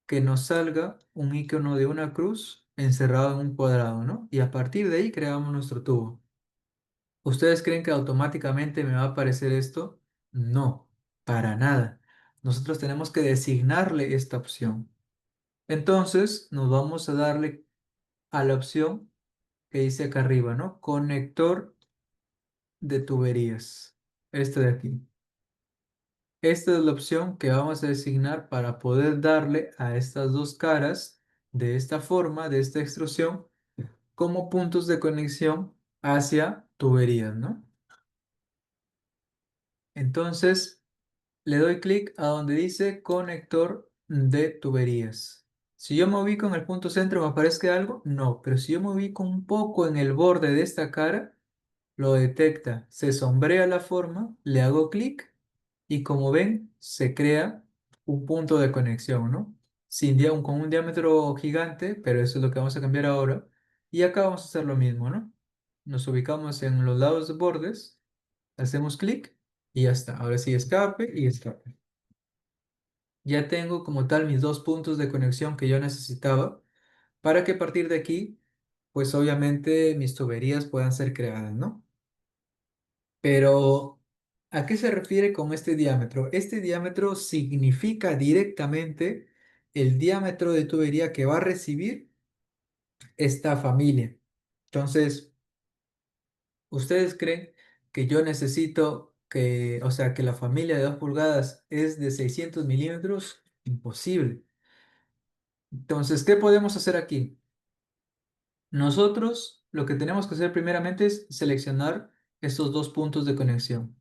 que nos salga un icono de una cruz encerrado en un cuadrado, ¿no? Y a partir de ahí creamos nuestro tubo. ¿Ustedes creen que automáticamente me va a aparecer esto? No, para nada. Nosotros tenemos que designarle esta opción. Entonces, nos vamos a darle a la opción que dice acá arriba, ¿no? Conector de tuberías. Este de aquí. Esta es la opción que vamos a designar para poder darle a estas dos caras de esta forma, de esta extrusión, como puntos de conexión hacia tuberías, ¿no? Entonces, le doy clic a donde dice conector de tuberías. Si yo me ubico en el punto centro, ¿me aparece algo? No, pero si yo me ubico un poco en el borde de esta cara, lo detecta, se sombrea la forma, le hago clic y como ven, se crea un punto de conexión, ¿no? Con un diámetro gigante, pero eso es lo que vamos a cambiar ahora. Y acá vamos a hacer lo mismo, ¿no? Nos ubicamos en los lados de bordes, hacemos clic y ya está. Ahora sí, escape y escape. Ya tengo como tal mis dos puntos de conexión que yo necesitaba para que a partir de aquí, pues obviamente mis tuberías puedan ser creadas, ¿no? Pero, ¿a qué se refiere con este diámetro? Este diámetro significa directamente el diámetro de tubería que va a recibir esta familia. Entonces, ¿ustedes creen que yo necesito o sea, que la familia de 2 pulgadas es de 600 milímetros? Imposible. Entonces, ¿qué podemos hacer aquí? Nosotros lo que tenemos que hacer primeramente es seleccionar estos dos puntos de conexión.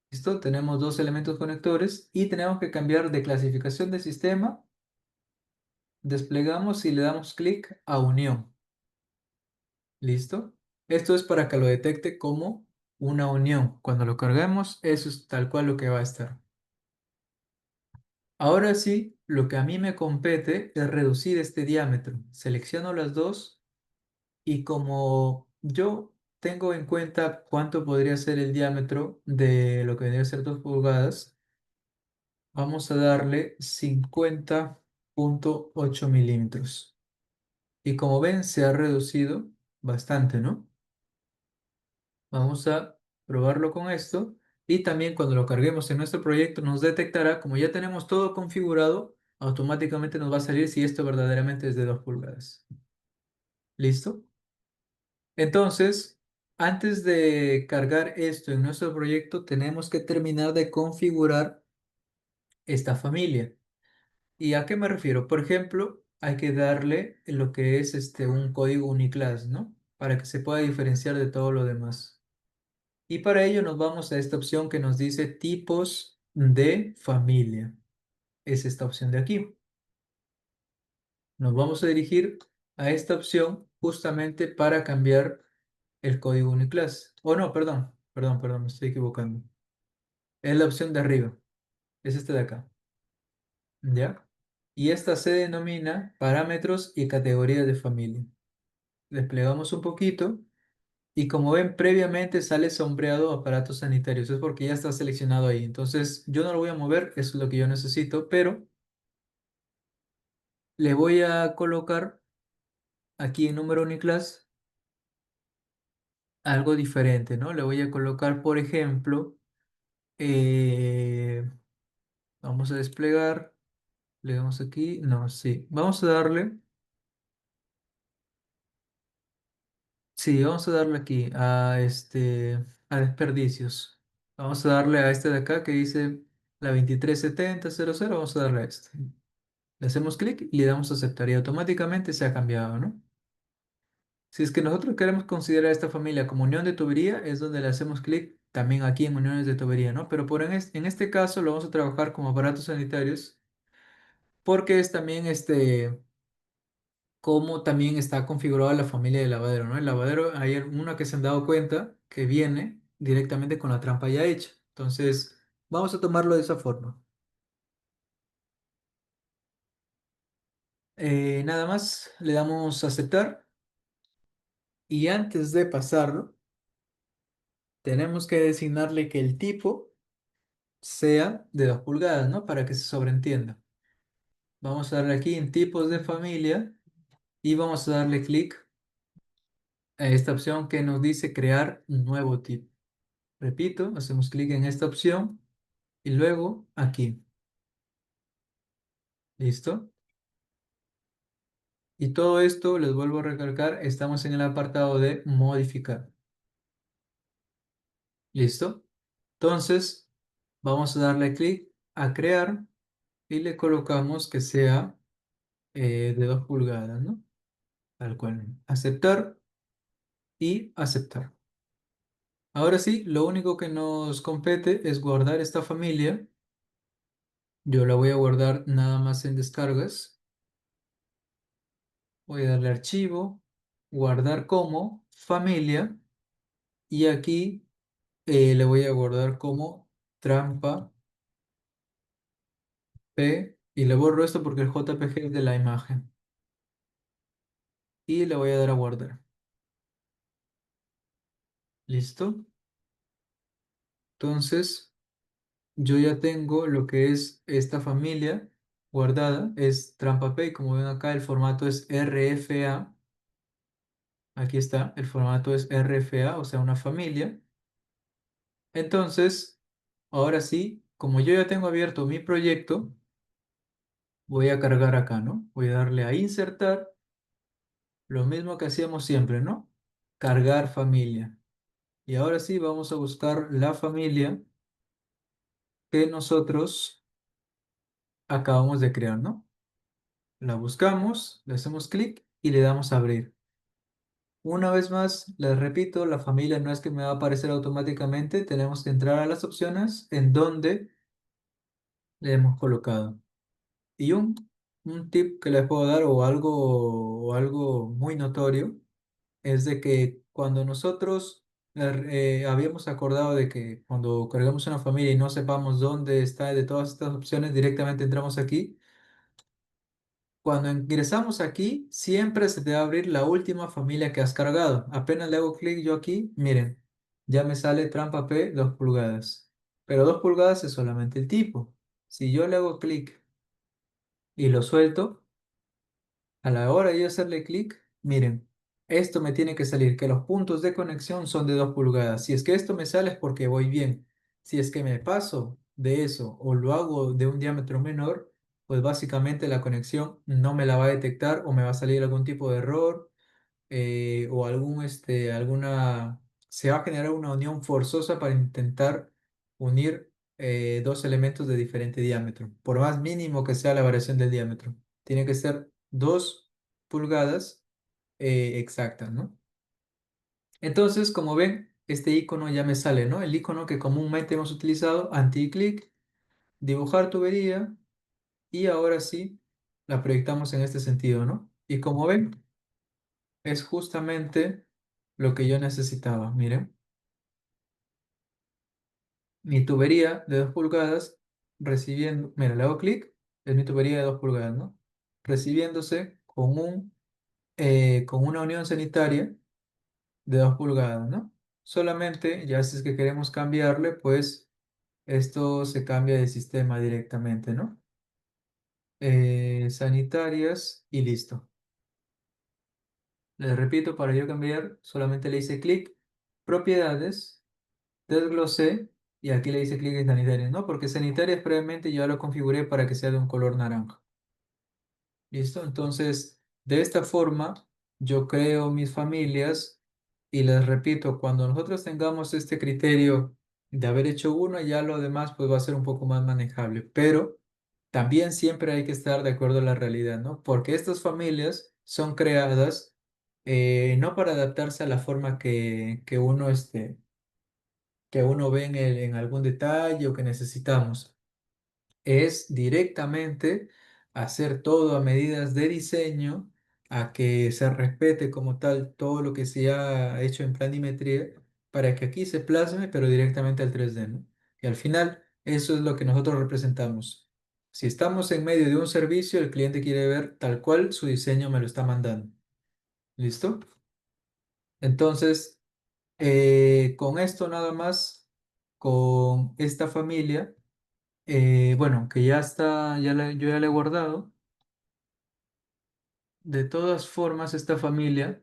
¿Listo? Tenemos dos elementos conectores y tenemos que cambiar de clasificación de sistema. Desplegamos y le damos clic a unión. ¿Listo? Esto es para que lo detecte como una unión. Cuando lo cargamos, eso es tal cual lo que va a estar. Ahora sí, lo que a mí me compete es reducir este diámetro. Selecciono las dos y como yo tengo en cuenta cuánto podría ser el diámetro de lo que vendría a ser 2 pulgadas, vamos a darle 50,8 milímetros. Y como ven, se ha reducido bastante, ¿no? Vamos a probarlo con esto. Y también cuando lo carguemos en nuestro proyecto nos detectará, como ya tenemos todo configurado, automáticamente nos va a salir si esto verdaderamente es de 2 pulgadas. ¿Listo? Entonces, antes de cargar esto en nuestro proyecto, tenemos que terminar de configurar esta familia. ¿Y a qué me refiero? Por ejemplo, hay que darle lo que es un código uniclass, ¿no? Para que se pueda diferenciar de todo lo demás. Y para ello nos vamos a esta opción que nos dice tipos de familia. Es esta opción de aquí. Nos vamos a dirigir a esta opción justamente para cambiar el código uniclass. Oh, no, perdón, me estoy equivocando. Es la opción de arriba. Es esta de acá. ¿Ya? Y esta se denomina parámetros y categorías de familia. Desplegamos un poquito y como ven previamente sale sombreado aparatos sanitarios. Es porque ya está seleccionado ahí. Entonces yo no lo voy a mover, eso es lo que yo necesito, pero le voy a colocar aquí en número uniclass algo diferente, ¿no? Le voy a colocar, por ejemplo, eh, vamos a desplegar, le damos aquí, no, sí, vamos a darle, sí, vamos a darle aquí a desperdicios. Vamos a darle a este de acá que dice la 237000, vamos a darle a este. Le hacemos clic y le damos a aceptar y automáticamente se ha cambiado, ¿no? Si es que nosotros queremos considerar esta familia como unión de tubería, es donde le hacemos clic también aquí en uniones de tubería, ¿no? Pero en este caso lo vamos a trabajar como aparatos sanitarios porque es también cómo también está configurada la familia de lavadero, ¿no? El lavadero, hay una que se han dado cuenta que viene directamente con la trampa ya hecha. Entonces, vamos a tomarlo de esa forma. Nada más, le damos a aceptar y antes de pasarlo, tenemos que designarle que el tipo sea de 2 pulgadas, ¿no? Para que se sobreentienda. Vamos a darle aquí en tipos de familia y vamos a darle clic a esta opción que nos dice crear un nuevo tipo. Repito, hacemos clic en esta opción y luego aquí. ¿Listo? Y todo esto, les vuelvo a recalcar, estamos en el apartado de modificar. ¿Listo? Entonces, vamos a darle clic a crear y le colocamos que sea de 2 pulgadas, ¿no? Tal cual. Aceptar y aceptar. Ahora sí, lo único que nos compete es guardar esta familia. Yo la voy a guardar nada más en descargas. Voy a darle archivo, guardar como familia y aquí le voy a guardar como trampa P y le borro esto porque el JPG es de la imagen y le voy a dar a guardar. ¿Listo? Entonces yo ya tengo lo que es esta familia guardada, es trampa P y como ven acá el formato es RFA. Aquí está, el formato es RFA, o sea, una familia. Entonces, ahora sí, como yo ya tengo abierto mi proyecto, voy a cargar acá, ¿no? Voy a darle a insertar, lo mismo que hacíamos siempre, ¿no? Cargar familia. Y ahora sí, vamos a buscar la familia que nosotros acabamos de crear, ¿no? La buscamos, le hacemos clic y le damos a abrir. Una vez más, les repito, la familia no es que me va a aparecer automáticamente, tenemos que entrar a las opciones en donde le hemos colocado. Y un tip que les puedo dar o algo muy notorio es de que cuando nosotros habíamos acordado de que cuando cargamos una familia y no sepamos dónde está de todas estas opciones, directamente entramos aquí. Cuando ingresamos aquí, siempre se te va a abrir la última familia que has cargado. Apenas le hago clic yo aquí, miren, ya me sale trampa P 2 pulgadas. Pero 2 pulgadas es solamente el tipo. Si yo le hago clic y lo suelto, a la hora de yo hacerle clic, miren, esto me tiene que salir, que los puntos de conexión son de 2 pulgadas. Si es que esto me sale es porque voy bien. Si es que me paso de eso o lo hago de un diámetro menor, pues básicamente la conexión no me la va a detectar o me va a salir algún tipo de error o se va a generar una unión forzosa para intentar unir dos elementos de diferente diámetro, por más mínimo que sea la variación del diámetro. Tiene que ser 2 pulgadas exactas, ¿no? Entonces, como ven, este icono ya me sale, ¿no? El icono que comúnmente hemos utilizado, anti-clic, dibujar tubería, y ahora sí la proyectamos en este sentido, ¿no? Y como ven, es justamente lo que yo necesitaba. Miren, mi tubería de 2 pulgadas recibiendo, mira, le hago clic, es mi tubería de 2 pulgadas, ¿no? Recibiéndose con una unión sanitaria de 2 pulgadas, ¿no? Solamente, ya si es que queremos cambiarle, pues esto se cambia de sistema directamente, ¿no? Sanitarias y listo. Les repito, para yo cambiar, solamente le hice clic, propiedades, desglosé y aquí le hice clic en sanitarias, ¿no? Porque sanitarias previamente ya lo configuré para que sea de un color naranja. ¿Listo? Entonces, de esta forma, yo creo mis familias y les repito, cuando nosotros tengamos este criterio de haber hecho uno, ya lo demás pues va a ser un poco más manejable. Pero también siempre hay que estar de acuerdo a la realidad, ¿no? Porque estas familias son creadas no para adaptarse a la forma que uno ve en algún detalle o que necesitamos, es directamente hacer todo a medidas de diseño, a que se respete como tal todo lo que se ha hecho en planimetría, para que aquí se plasme, pero directamente al 3D, ¿no? Y al final, eso es lo que nosotros representamos. Si estamos en medio de un servicio, el cliente quiere ver tal cual su diseño me lo está mandando. ¿Listo? Entonces, con esto nada más, con esta familia. Bueno, que ya está, yo ya le he guardado. De todas formas, esta familia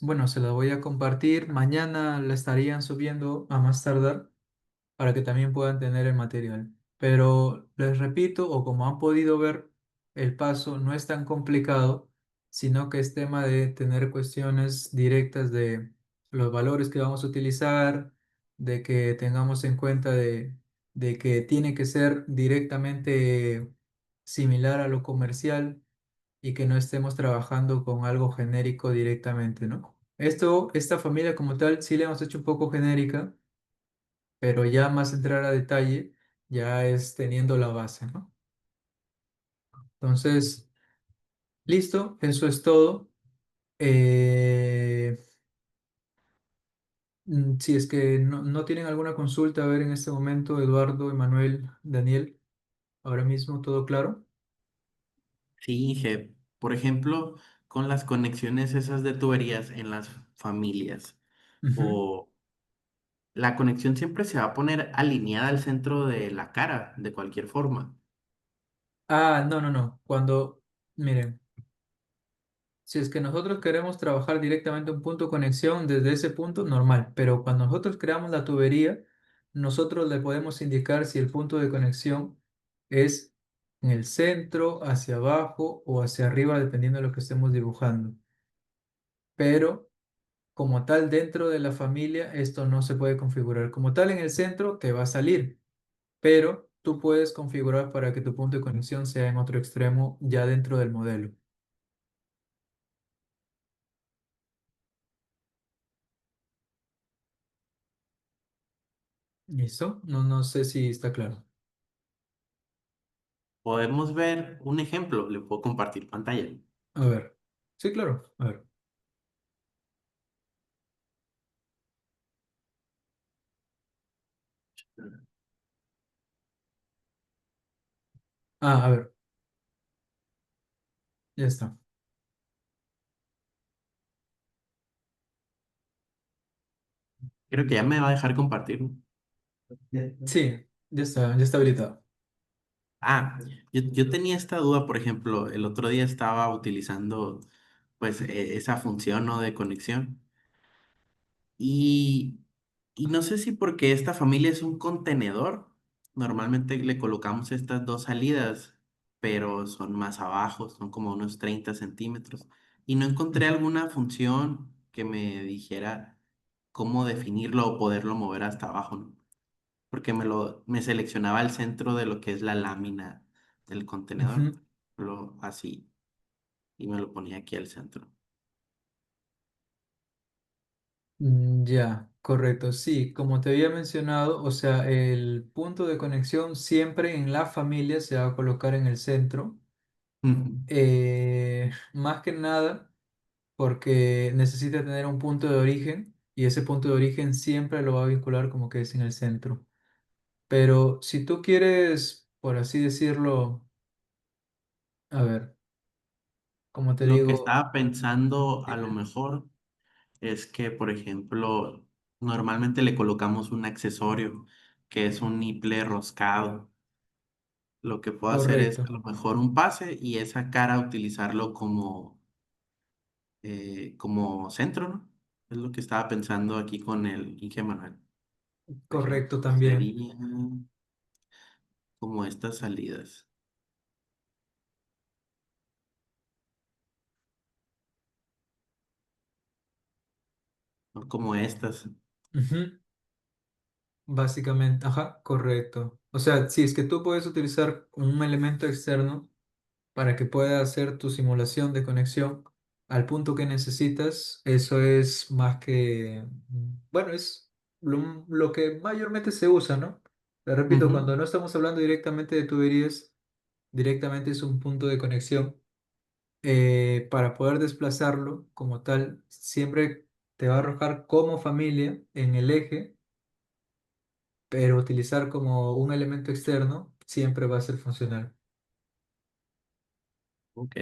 bueno, se la voy a compartir. Mañana la estarían subiendo a más tardar para que también puedan tener el material. Pero les repito, o como han podido ver, el paso no es tan complicado, sino que es tema de tener cuestiones directas de los valores que vamos a utilizar, de que tengamos en cuenta de que tiene que ser directamente similar a lo comercial y que no estemos trabajando con algo genérico directamente, ¿no? Esta familia como tal, sí le hemos hecho un poco genérica, pero ya más entrar a detalle ya es teniendo la base, ¿no? Entonces, listo, eso es todo. Eh, si es que no tienen alguna consulta, a ver en este momento, Eduardo, Emanuel, Daniel, ahora mismo todo claro. Sí, Inge. Por ejemplo, con las conexiones esas de tuberías en las familias, Ujú. o la conexión siempre se va a poner alineada al centro de la cara, de cualquier forma. Ah, no, no, no. Miren. Si es que nosotros queremos trabajar directamente un punto de conexión desde ese punto, normal. Pero cuando nosotros creamos la tubería, nosotros le podemos indicar si el punto de conexión es en el centro, hacia abajo o hacia arriba, dependiendo de lo que estemos dibujando. Pero como tal, dentro de la familia, esto no se puede configurar. Como tal, en el centro te va a salir, pero tú puedes configurar para que tu punto de conexión sea en otro extremo, ya dentro del modelo. ¿Listo? No sé si está claro. Podemos ver un ejemplo, le puedo compartir pantalla. A ver. Sí, claro. A ver. Ah, a ver, ya está. Creo que ya me va a dejar compartir, ¿no? Sí, ya está habilitado. Ah, yo tenía esta duda, por ejemplo, el otro día estaba utilizando pues esa función, ¿no?, de conexión y, y no sé si porque esta familia es un contenedor, normalmente le colocamos estas dos salidas, pero son más abajo, son como unos 30 centímetros y no encontré Ujú, alguna función que me dijera cómo definirlo o poderlo mover hasta abajo, ¿no? Porque me seleccionaba el centro de lo que es la lámina del contenedor, ujú. así, y me lo ponía aquí al centro. Ya, correcto. Sí, como te había mencionado, o sea, el punto de conexión siempre en la familia se va a colocar en el centro. Ujú. Más que nada porque necesita tener un punto de origen y ese punto de origen siempre lo va a vincular como que es en el centro. Pero si tú quieres, por así decirlo, a ver, como te Lo que digo, estaba pensando a lo dime. mejor es que, por ejemplo, normalmente le colocamos un accesorio que es un niple roscado. Lo que puedo hacer es a Correcto, lo mejor un pase y esa cara utilizarlo como centro, ¿no? Es lo que estaba pensando aquí con el Inge Manuel. Por correcto ejemplo, también. sería como estas salidas, ¿no? Como estas. Ujú, básicamente, ajá, correcto. O sea, si es que tú puedes utilizar un elemento externo para que pueda hacer tu simulación de conexión al punto que necesitas, eso es más que, bueno, es lo que mayormente se usa, ¿no? Te repito, Ujú. cuando no estamos hablando directamente de tuberías, directamente es un punto de conexión. Para poder desplazarlo como tal, siempre te va a arrojar como familia en el eje, pero utilizar como un elemento externo siempre va a ser funcional. Ok.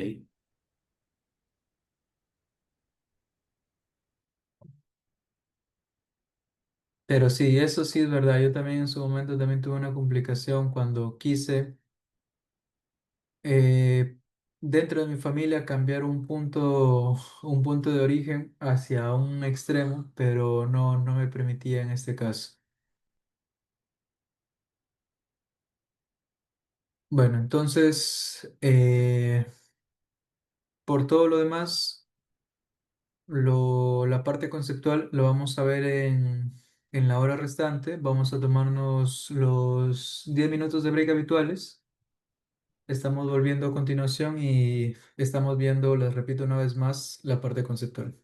Pero sí, eso sí es verdad. Yo también en su momento también tuve una complicación cuando quise eh, dentro de mi familia cambiar un punto de origen hacia un extremo, pero no me permitía en este caso. Bueno, entonces, por todo lo demás, la parte conceptual lo vamos a ver en la hora restante. Vamos a tomarnos los 10 minutos de break habituales. Estamos volviendo a continuación y estamos viendo, les repito una vez más, la parte conceptual.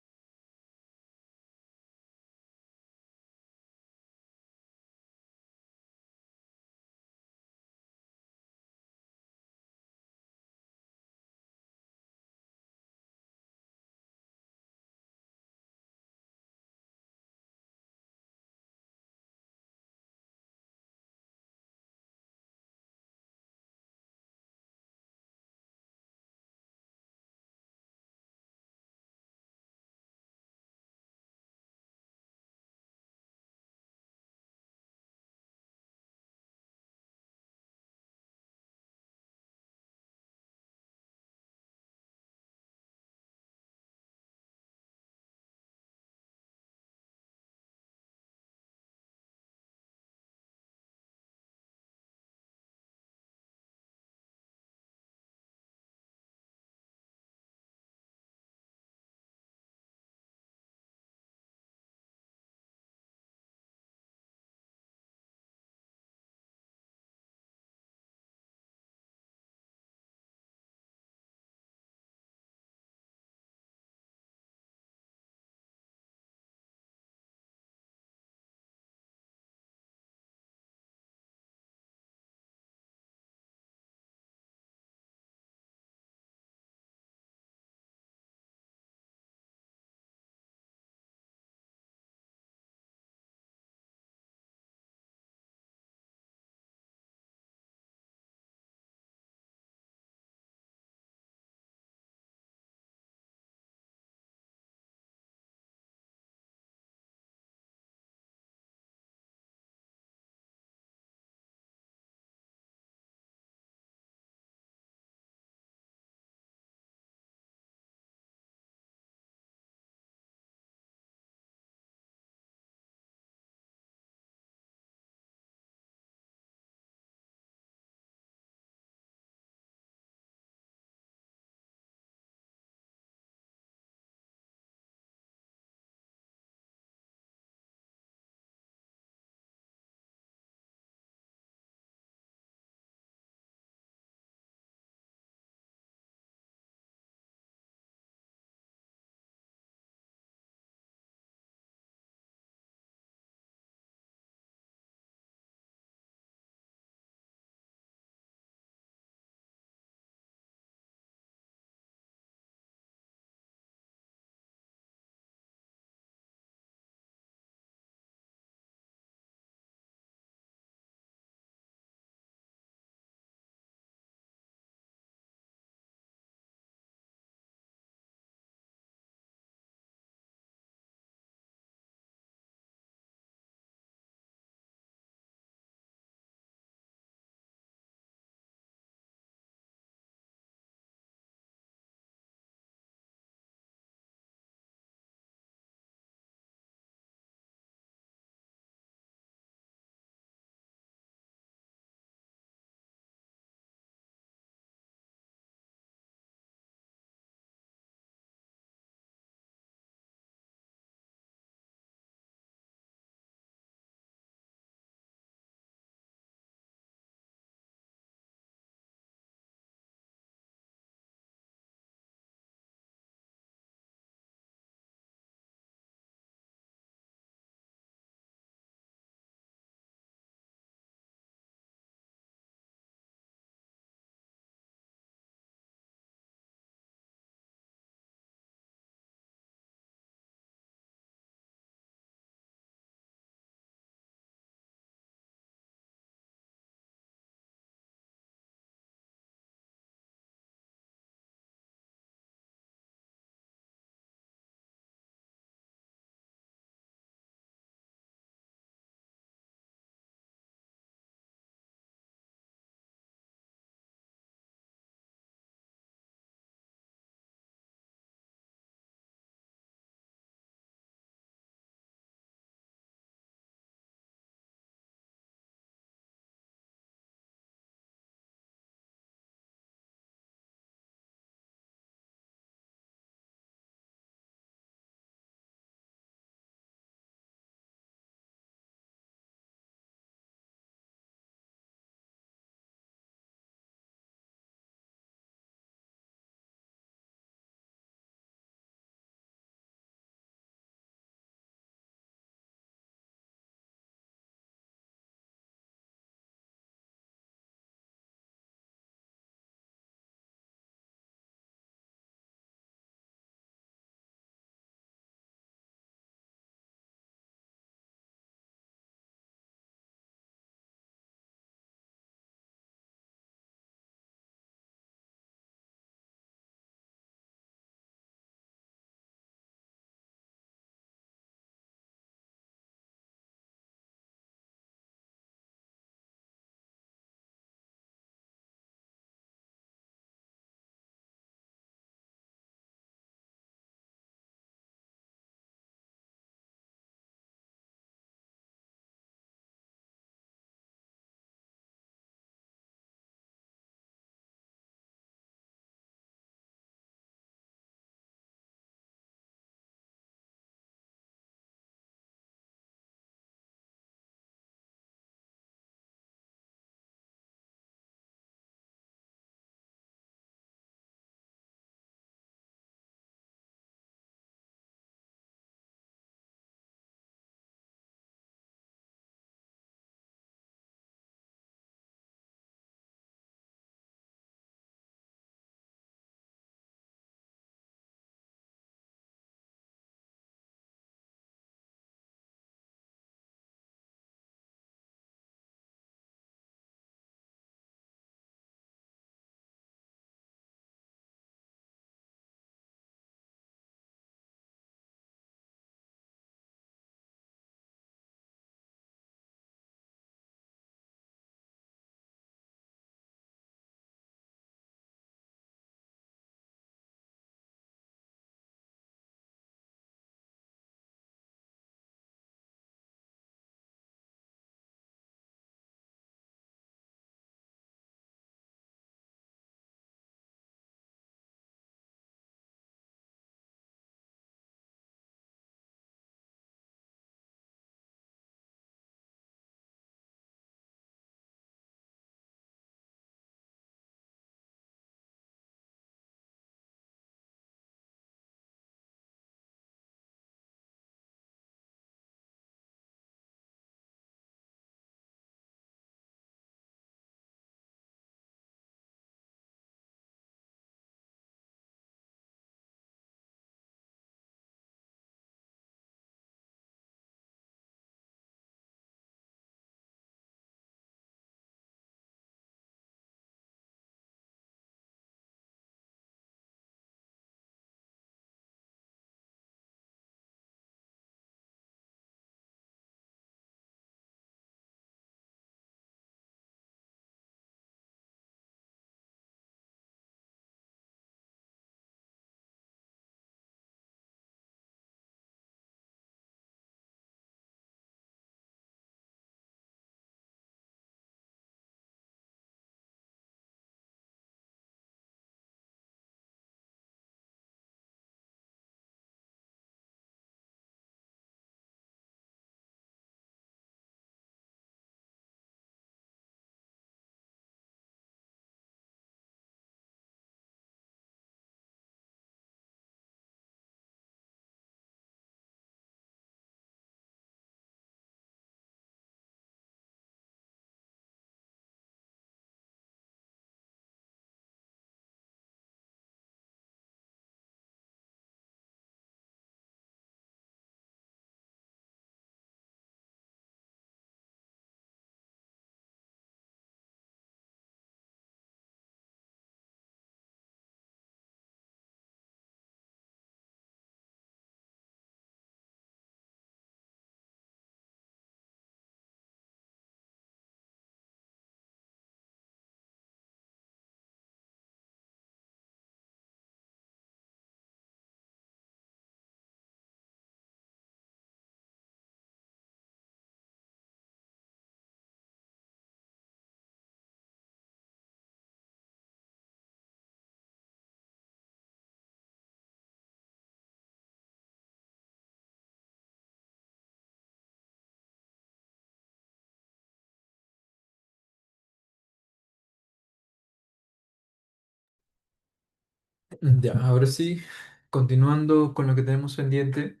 Ya, ahora sí, continuando con lo que tenemos pendiente.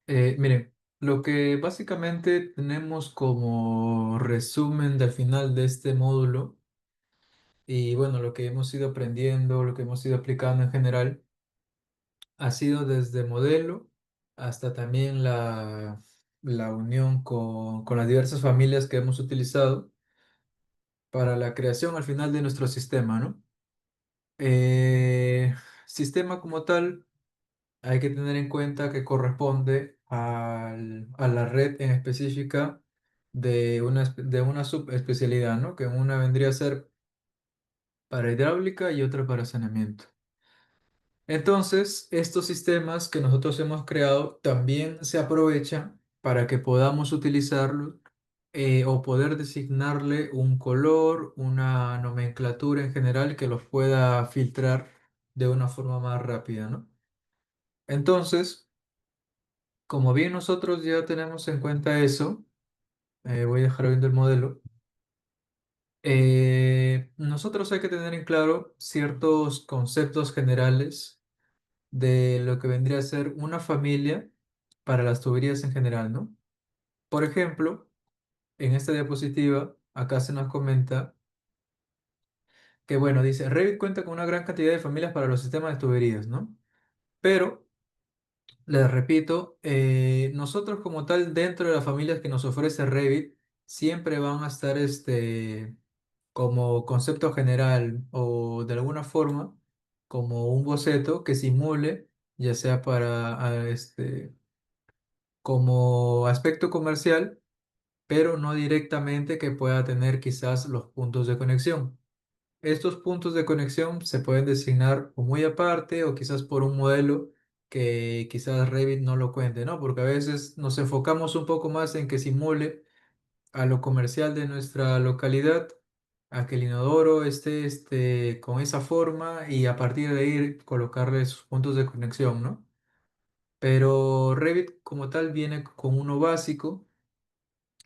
Miren, lo que básicamente tenemos como resumen del final de este módulo y bueno, lo que hemos ido aprendiendo, lo que hemos ido aplicando en general, ha sido desde modelo hasta también la unión con las diversas familias que hemos utilizado para la creación al final de nuestro sistema, ¿no? Eh, Sistema como tal, hay que tener en cuenta que corresponde a la red en específica de una subespecialidad, ¿no? Que una vendría a ser para hidráulica y otra para saneamiento. Entonces, estos sistemas que nosotros hemos creado también se aprovechan para que podamos utilizarlos o poder designarle un color, una nomenclatura en general que los pueda filtrar de una forma más rápida, ¿no? Entonces, como bien nosotros ya tenemos en cuenta eso, voy a dejar viendo el modelo. Nosotros hay que tener en claro ciertos conceptos generales de lo que vendría a ser una familia para las tuberías en general, ¿no? Por ejemplo, en esta diapositiva, acá se nos comenta que, bueno, dice, Revit cuenta con una gran cantidad de familias para los sistemas de tuberías, ¿no? Pero, les repito, nosotros como tal, dentro de las familias que nos ofrece Revit, siempre van a estar como concepto general o de alguna forma como un boceto que simule, ya sea como aspecto comercial, pero no directamente que pueda tener quizás los puntos de conexión. Estos puntos de conexión se pueden designar o muy aparte o quizás por un modelo que quizás Revit no lo cuente, ¿no? Porque a veces nos enfocamos un poco más en que simule a lo comercial de nuestra localidad, a que el inodoro esté con esa forma y a partir de ahí colocarle sus puntos de conexión, ¿no? Pero Revit como tal viene con uno básico,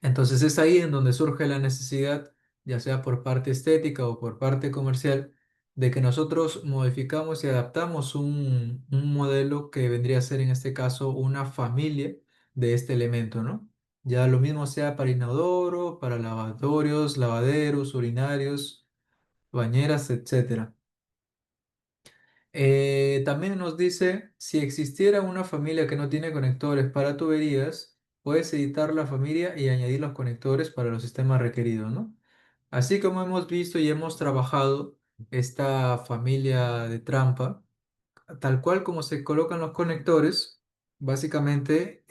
entonces es ahí en donde surge la necesidad, ya sea por parte estética o por parte comercial, de que nosotros modificamos y adaptamos un modelo que vendría a ser en este caso una familia de este elemento, ¿no? Ya lo mismo sea para inodoro, para lavatorios, lavaderos, urinarios, bañeras, etcétera. También nos dice, si existiera una familia que no tiene conectores para tuberías, puedes editar la familia y añadir los conectores para los sistemas requeridos, ¿no? Así como hemos visto y hemos trabajado esta familia de trampa, tal cual como se colocan los conectores, básicamente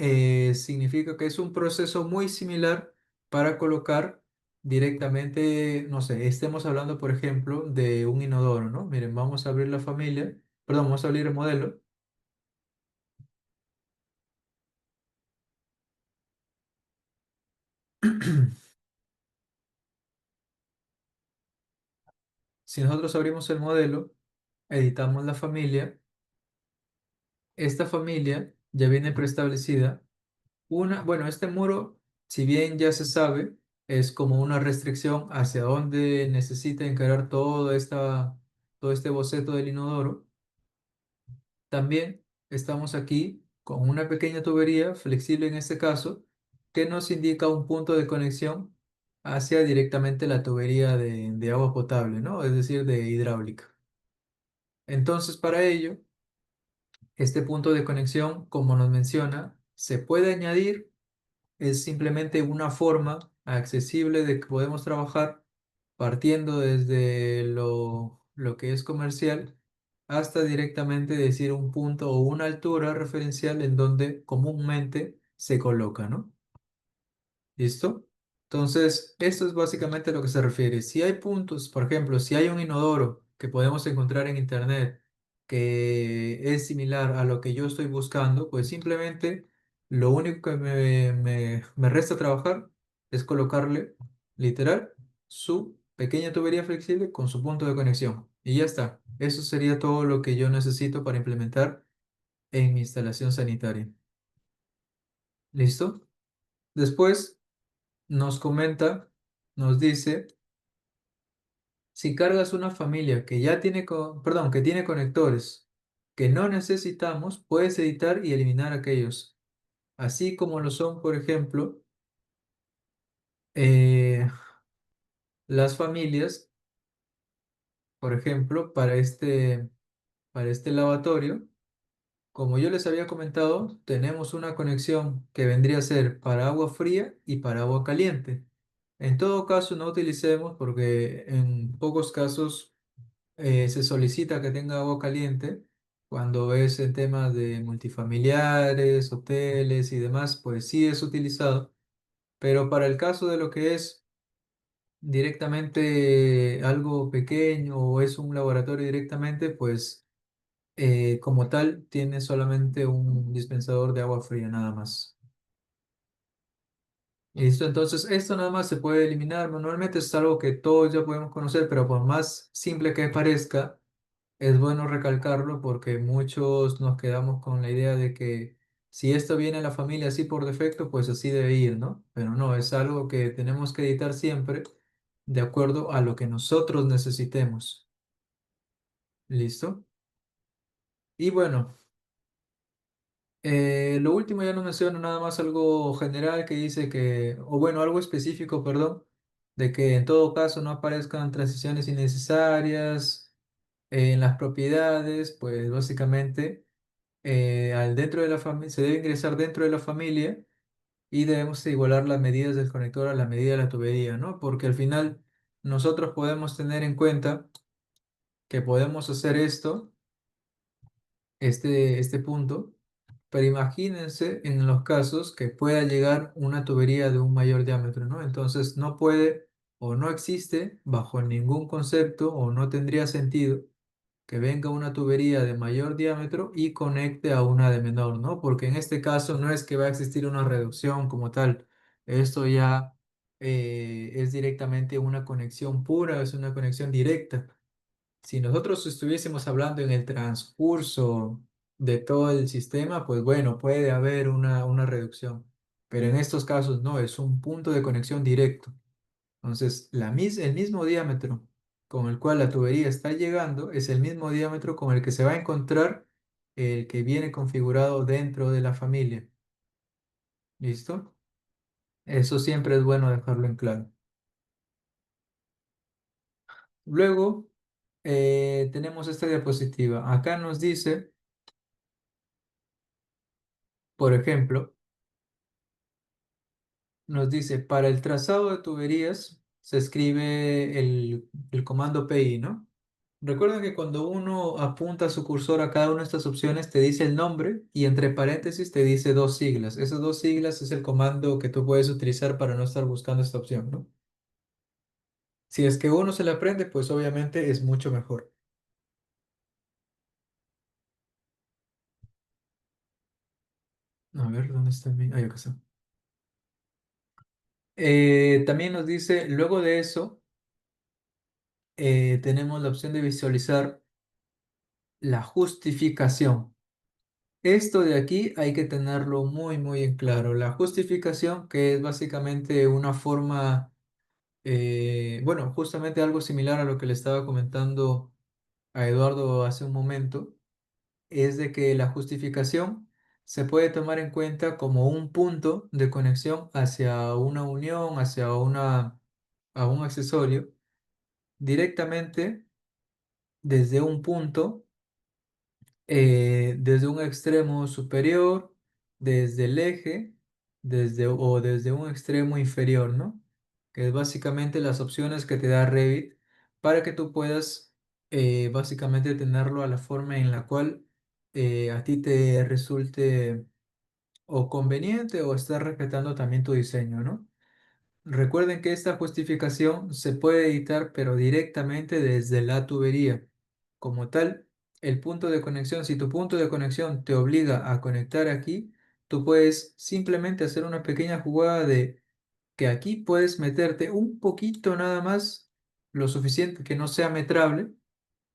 significa que es un proceso muy similar para colocar directamente, no sé, estemos hablando, por ejemplo, de un inodoro, ¿no? Miren, vamos a abrir la familia, perdón, vamos a abrir el modelo. Si nosotros abrimos el modelo, editamos la familia, esta familia ya viene preestablecida. Bueno, este muro, si bien ya se sabe, es como una restricción hacia dónde necesita encarar todo este boceto del inodoro. También estamos aquí con una pequeña tubería flexible en este caso, que nos indica un punto de conexión hacia directamente la tubería de agua potable, ¿no? Es decir, de hidráulica. Entonces, para ello, este punto de conexión, como nos menciona, se puede añadir. Es simplemente una forma accesible de que podemos trabajar partiendo desde lo que es comercial hasta directamente decir un punto o una altura referencial en donde comúnmente se coloca, ¿no? ¿Listo? Entonces, esto es básicamente a lo que se refiere. Si hay puntos, por ejemplo, si hay un inodoro que podemos encontrar en internet que es similar a lo que yo estoy buscando, pues simplemente lo único que me resta trabajar es colocarle, literal, su pequeña tubería flexible con su punto de conexión. Y ya está. Eso sería todo lo que yo necesito para implementar en mi instalación sanitaria. ¿Listo? Después nos comenta, nos dice Si cargas una familia que ya tiene, perdón, que tiene conectores que no necesitamos, puedes editar y eliminar aquellos. Así como lo son, por ejemplo, eh, las familias, por ejemplo, para este lavatorio. Como yo les había comentado, tenemos una conexión que vendría a ser para agua fría y para agua caliente. En todo caso, no utilicemos porque en pocos casos se solicita que tenga agua caliente. Cuando es en temas de multifamiliares, hoteles y demás, pues sí es utilizado. Pero para el caso de lo que es directamente algo pequeño o es un laboratorio directamente, pues como tal tiene solamente un dispensador de agua fría nada más. Listo, entonces esto nada más se puede eliminar manualmente, es algo que todos ya podemos conocer, pero por más simple que parezca, es bueno recalcarlo porque muchos nos quedamos con la idea de que si esto viene a la familia así por defecto, pues así debe ir, ¿no? Pero no, es algo que tenemos que editar siempre de acuerdo a lo que nosotros necesitemos. ¿Listo? Y bueno. Lo último ya no menciono nada más algo general que dice que, o bueno, algo específico, perdón, de que en todo caso no aparezcan transiciones innecesarias en las propiedades, pues básicamente al dentro de la familia se debe ingresar dentro de la familia y debemos igualar las medidas del conector a la medida de la tubería, ¿no? Porque al final nosotros podemos tener en cuenta que podemos hacer esto, este punto. Pero imagínense en los casos que pueda llegar una tubería de un mayor diámetro, ¿no? Entonces no puede o no existe bajo ningún concepto o no tendría sentido que venga una tubería de mayor diámetro y conecte a una de menor, ¿no? Porque en este caso no es que va a existir una reducción como tal. Esto ya es directamente una conexión pura, es una conexión directa. Si nosotros estuviésemos hablando en el transcurso de todo el sistema, pues bueno, puede haber una reducción. Pero en estos casos no, es un punto de conexión directo. Entonces, el mismo diámetro con el cual la tubería está llegando es el mismo diámetro con el que se va a encontrar el que viene configurado dentro de la familia. ¿Listo? Eso siempre es bueno dejarlo en claro. Luego, tenemos esta diapositiva. Acá nos dice, por ejemplo, nos dice, para el trazado de tuberías se escribe el comando PI, ¿no? Recuerda que cuando uno apunta su cursor a cada una de estas opciones, te dice el nombre y entre paréntesis te dice dos siglas. Esas dos siglas es el comando que tú puedes utilizar para no estar buscando esta opción, ¿no? Si es que uno se la aprende, pues obviamente es mucho mejor. A ver, ¿dónde está mi...? Ahí acá está. También nos dice, luego de eso, tenemos la opción de visualizar la justificación. Esto de aquí hay que tenerlo muy, muy en claro. La justificación, que es básicamente una forma, bueno, justamente algo similar a lo que le estaba comentando a Eduardo hace un momento, es de que la justificación se puede tomar en cuenta como un punto de conexión hacia una unión, a un accesorio, directamente desde un punto desde un extremo superior, desde el eje, o desde un extremo inferior, ¿no? Que es básicamente las opciones que te da Revit para que tú puedas básicamente tenerlo a la forma en la cual a ti te resulte o conveniente o estar respetando también tu diseño, ¿no? Recuerden que esta justificación se puede editar, pero directamente desde la tubería. Como tal, el punto de conexión, si tu punto de conexión te obliga a conectar aquí, tú puedes simplemente hacer una pequeña jugada de que aquí puedes meterte un poquito nada más, lo suficiente que no sea metrable,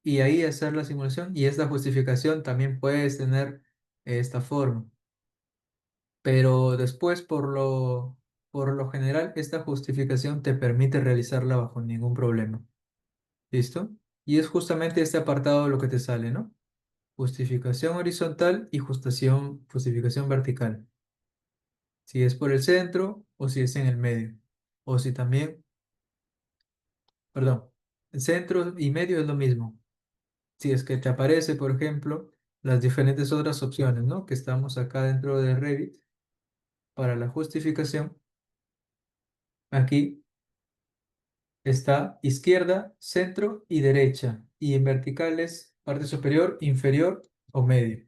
y ahí hacer la simulación. Y esta justificación también puedes tener esta forma. Pero después, por lo general, esta justificación te permite realizarla bajo ningún problema. ¿Listo? Y es justamente este apartado lo que te sale, ¿no? Justificación horizontal y justificación vertical. Si es por el centro o si es en el medio. O si también, perdón, el centro y medio es lo mismo. Si es que te aparece, por ejemplo, las diferentes otras opciones, ¿no? Que estamos acá dentro de Revit para la justificación. Aquí está izquierda, centro y derecha. Y en verticales, parte superior, inferior o medio.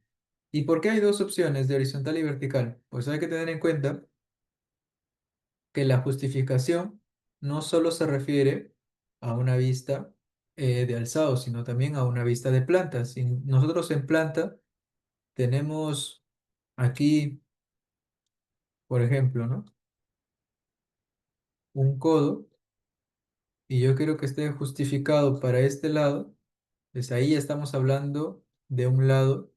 ¿Y por qué hay dos opciones de horizontal y vertical? Pues hay que tener en cuenta que la justificación no solo se refiere a una vista de alzado, sino también a una vista de planta. Si nosotros en planta tenemos aquí, por ejemplo, ¿no? Un codo y yo quiero que esté justificado para este lado, pues ahí ya estamos hablando de un lado,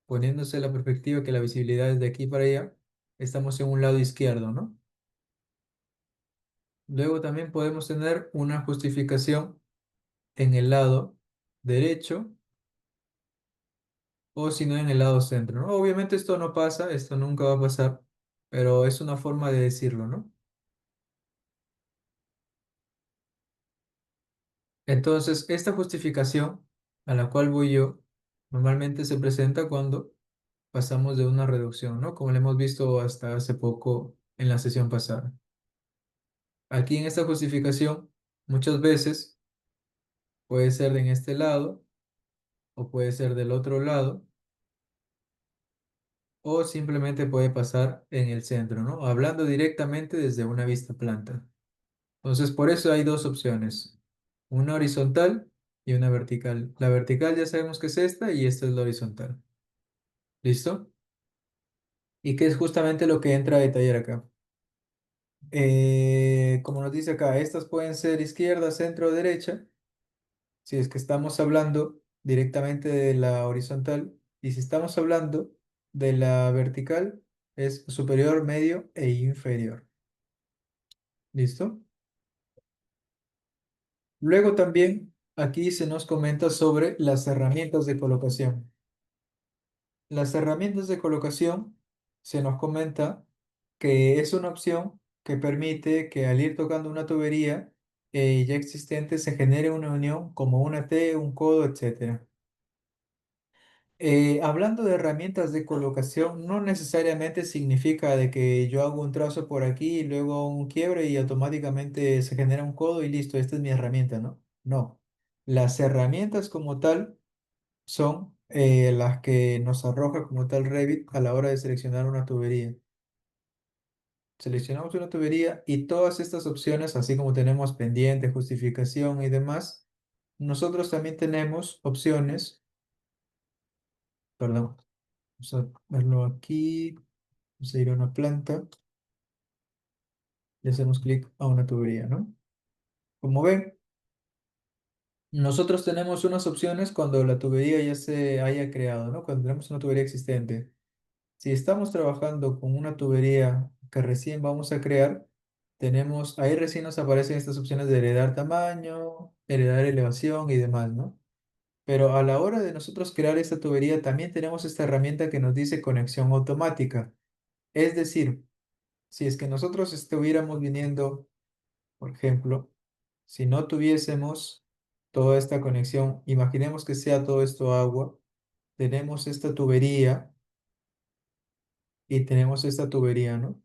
poniéndose la perspectiva que la visibilidad es de aquí para allá, estamos en un lado izquierdo, ¿no? Luego también podemos tener una justificación en el lado derecho o si no en el lado centro, ¿no? Obviamente esto no pasa, esto nunca va a pasar, pero es una forma de decirlo, ¿no? Entonces, esta justificación a la cual voy yo normalmente se presenta cuando pasamos de una reducción, ¿no? Como lo hemos visto hasta hace poco en la sesión pasada. Aquí en esta justificación, muchas veces puede ser en este lado o puede ser del otro lado o simplemente puede pasar en el centro, ¿no? Hablando directamente desde una vista planta. Entonces, por eso hay dos opciones, una horizontal y una vertical. La vertical ya sabemos que es esta y esta es la horizontal. ¿Listo? Y que es justamente lo que entra a detallar acá. Como nos dice acá, estas pueden ser izquierda, centro o derecha, si es que estamos hablando directamente de la horizontal, y si estamos hablando de la vertical, es superior, medio e inferior. ¿Listo? Luego también aquí se nos comenta sobre las herramientas de colocación. Las herramientas de colocación se nos comenta que es una opción que permite que al ir tocando una tubería ya existente se genere una unión como una T, un codo, etcétera. Hablando de herramientas de colocación, no necesariamente significa de que yo hago un trazo por aquí y luego un quiebre y automáticamente se genera un codo y listo, esta es mi herramienta, ¿no? No. Las herramientas como tal son las que nos arroja como tal Revit a la hora de seleccionar una tubería. Seleccionamos una tubería y todas estas opciones, así como tenemos pendiente, justificación y demás, nosotros también tenemos opciones, perdón, vamos a verlo aquí, vamos a ir a una planta y hacemos clic a una tubería, ¿no? Como ven, nosotros tenemos unas opciones cuando la tubería ya se haya creado, ¿no? Cuando tenemos una tubería existente. Si estamos trabajando con una tubería que recién vamos a crear, tenemos, ahí recién nos aparecen estas opciones de heredar tamaño, heredar elevación y demás, ¿no? Pero a la hora de nosotros crear esta tubería, también tenemos esta herramienta que nos dice conexión automática. Es decir, si es que nosotros estuviéramos viniendo, por ejemplo, si no tuviésemos toda esta conexión, imaginemos que sea todo esto agua, tenemos esta tubería y tenemos esta tubería, ¿no?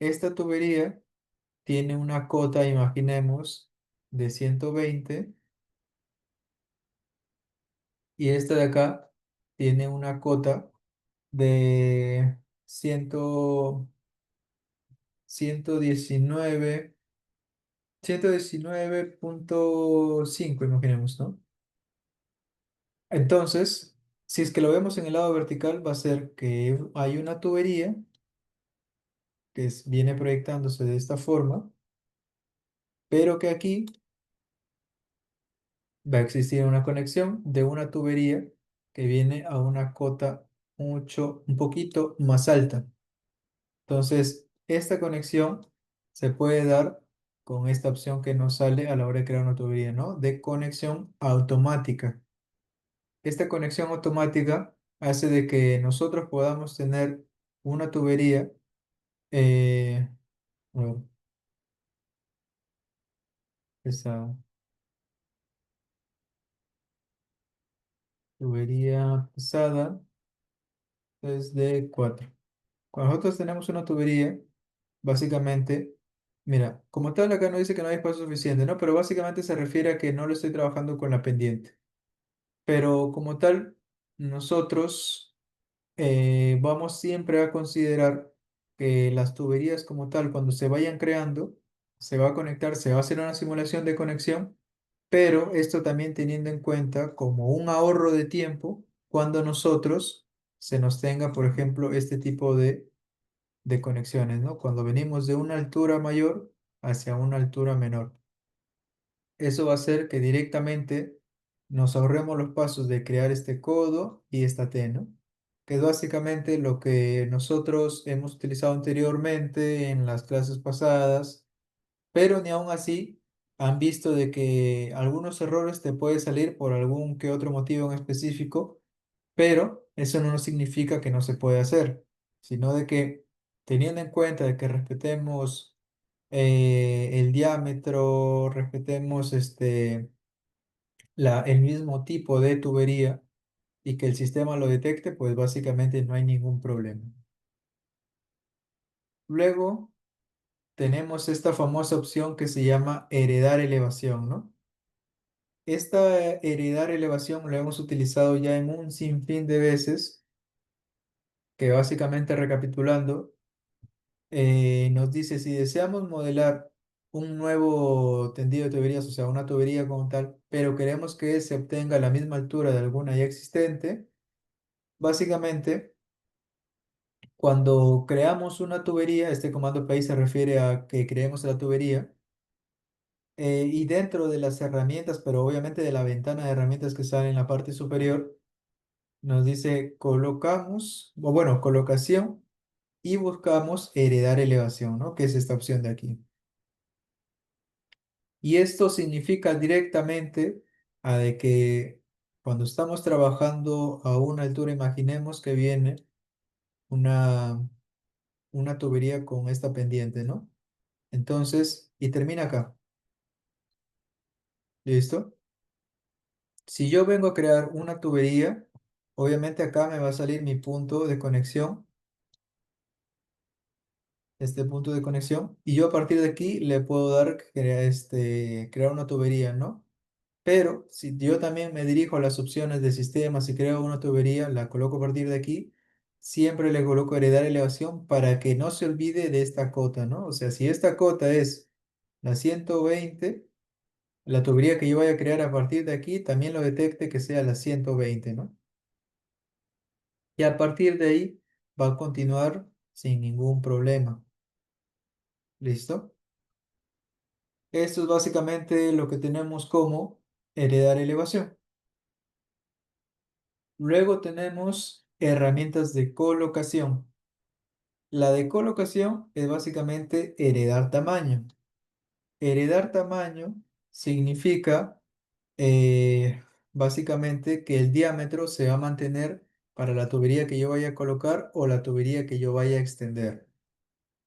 Esta tubería tiene una cota, imaginemos, de 120 y esta de acá tiene una cota de 100, 119, 119,5 imaginemos, ¿no? Entonces, si es que lo vemos en el lado vertical, va a ser que hay una tubería que viene proyectándose de esta forma, pero que aquí va a existir una conexión de una tubería que viene a una cota un poquito más alta. Entonces, esta conexión se puede dar con esta opción que nos sale a la hora de crear una tubería, ¿no? De conexión automática. Esta conexión automática hace de que nosotros podamos tener una tubería, eh, bueno, esa tubería pesada es de 4. Cuando nosotros tenemos una tubería, básicamente, mira, como tal acá no dice que no hay espacio suficiente, ¿no? Pero básicamente se refiere a que no lo estoy trabajando con la pendiente. Pero como tal, nosotros vamos siempre a considerar que las tuberías como tal, cuando se vayan creando, se va a conectar, se va a hacer una simulación de conexión, pero esto también teniendo en cuenta como un ahorro de tiempo cuando nosotros se nos tenga, por ejemplo, este tipo de conexiones, ¿no? Cuando venimos de una altura mayor hacia una altura menor. Eso va a hacer que directamente nos ahorremos los pasos de crear este codo y esta T, ¿no? Que es básicamente lo que nosotros hemos utilizado anteriormente en las clases pasadas, pero ni aún así han visto de que algunos errores te pueden salir por algún que otro motivo en específico, pero eso no significa que no se puede hacer, sino de que teniendo en cuenta de que respetemos el diámetro, respetemos el mismo tipo de tubería y que el sistema lo detecte, pues básicamente no hay ningún problema. Luego tenemos esta famosa opción que se llama heredar elevación, ¿no? Esta heredar elevación lo hemos utilizado ya en un sinfín de veces, que básicamente recapitulando, nos dice si deseamos modelar un nuevo tendido de tuberías, o sea, una tubería como tal, pero queremos que se obtenga a la misma altura de alguna ya existente, básicamente, cuando creamos una tubería, este comando PI se refiere a que creemos la tubería, y dentro de las herramientas, pero obviamente de la ventana de herramientas que sale en la parte superior, nos dice colocamos, o bueno, colocación y buscamos heredar elevación, ¿no? Que es esta opción de aquí. Y esto significa directamente a de que cuando estamos trabajando a una altura, imaginemos que viene una, una tubería con esta pendiente, ¿no? Entonces, y termina acá. ¿Listo? Si yo vengo a crear una tubería, obviamente acá me va a salir mi punto de conexión, este punto de conexión, y yo a partir de aquí le puedo dar crear una tubería, ¿no? Pero si yo también me dirijo a las opciones de sistemas y creo una tubería, la coloco a partir de aquí, siempre le coloco heredar elevación para que no se olvide de esta cota, ¿no? O sea, si esta cota es la 120, la tubería que yo vaya a crear a partir de aquí también lo detecte que sea la 120, ¿no? Y a partir de ahí va a continuar sin ningún problema. ¿Listo? Esto es básicamente lo que tenemos como heredar elevación. Luego tenemos herramientas de colocación. La de colocación es básicamente heredar tamaño. Heredar tamaño significa básicamente que el diámetro se va a mantener para la tubería que yo vaya a colocar o la tubería que yo vaya a extender.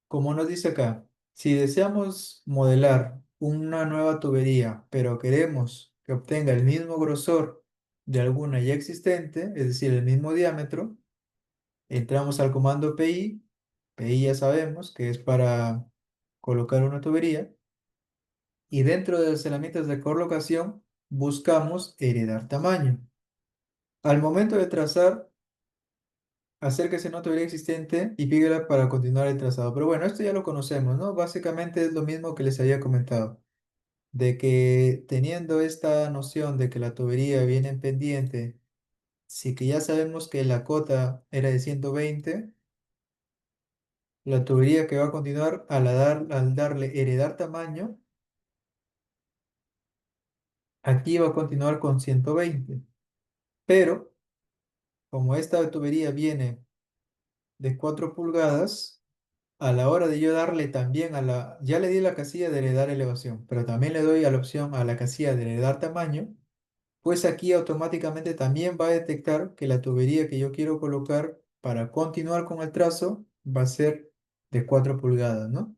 Como nos dice acá, si deseamos modelar una nueva tubería, pero queremos que obtenga el mismo grosor de alguna ya existente, es decir, el mismo diámetro, entramos al comando PI. PI ya sabemos que es para colocar una tubería. Y dentro de las herramientas de colocación, buscamos heredar tamaño. Al momento de trazar, acérquese a una tubería existente y pídela para continuar el trazado. Pero bueno, esto ya lo conocemos, ¿no? Básicamente es lo mismo que les había comentado, de que teniendo esta noción de que la tubería viene en pendiente, sí que ya sabemos que la cota era de 120, la tubería que va a continuar al darle heredar tamaño, aquí va a continuar con 120. Pero como esta tubería viene de 4 pulgadas, a la hora de yo darle también ya le di la casilla de heredar elevación, pero también le doy a la opción a la casilla de heredar tamaño, pues aquí automáticamente también va a detectar que la tubería que yo quiero colocar para continuar con el trazo va a ser de 4 pulgadas, ¿no?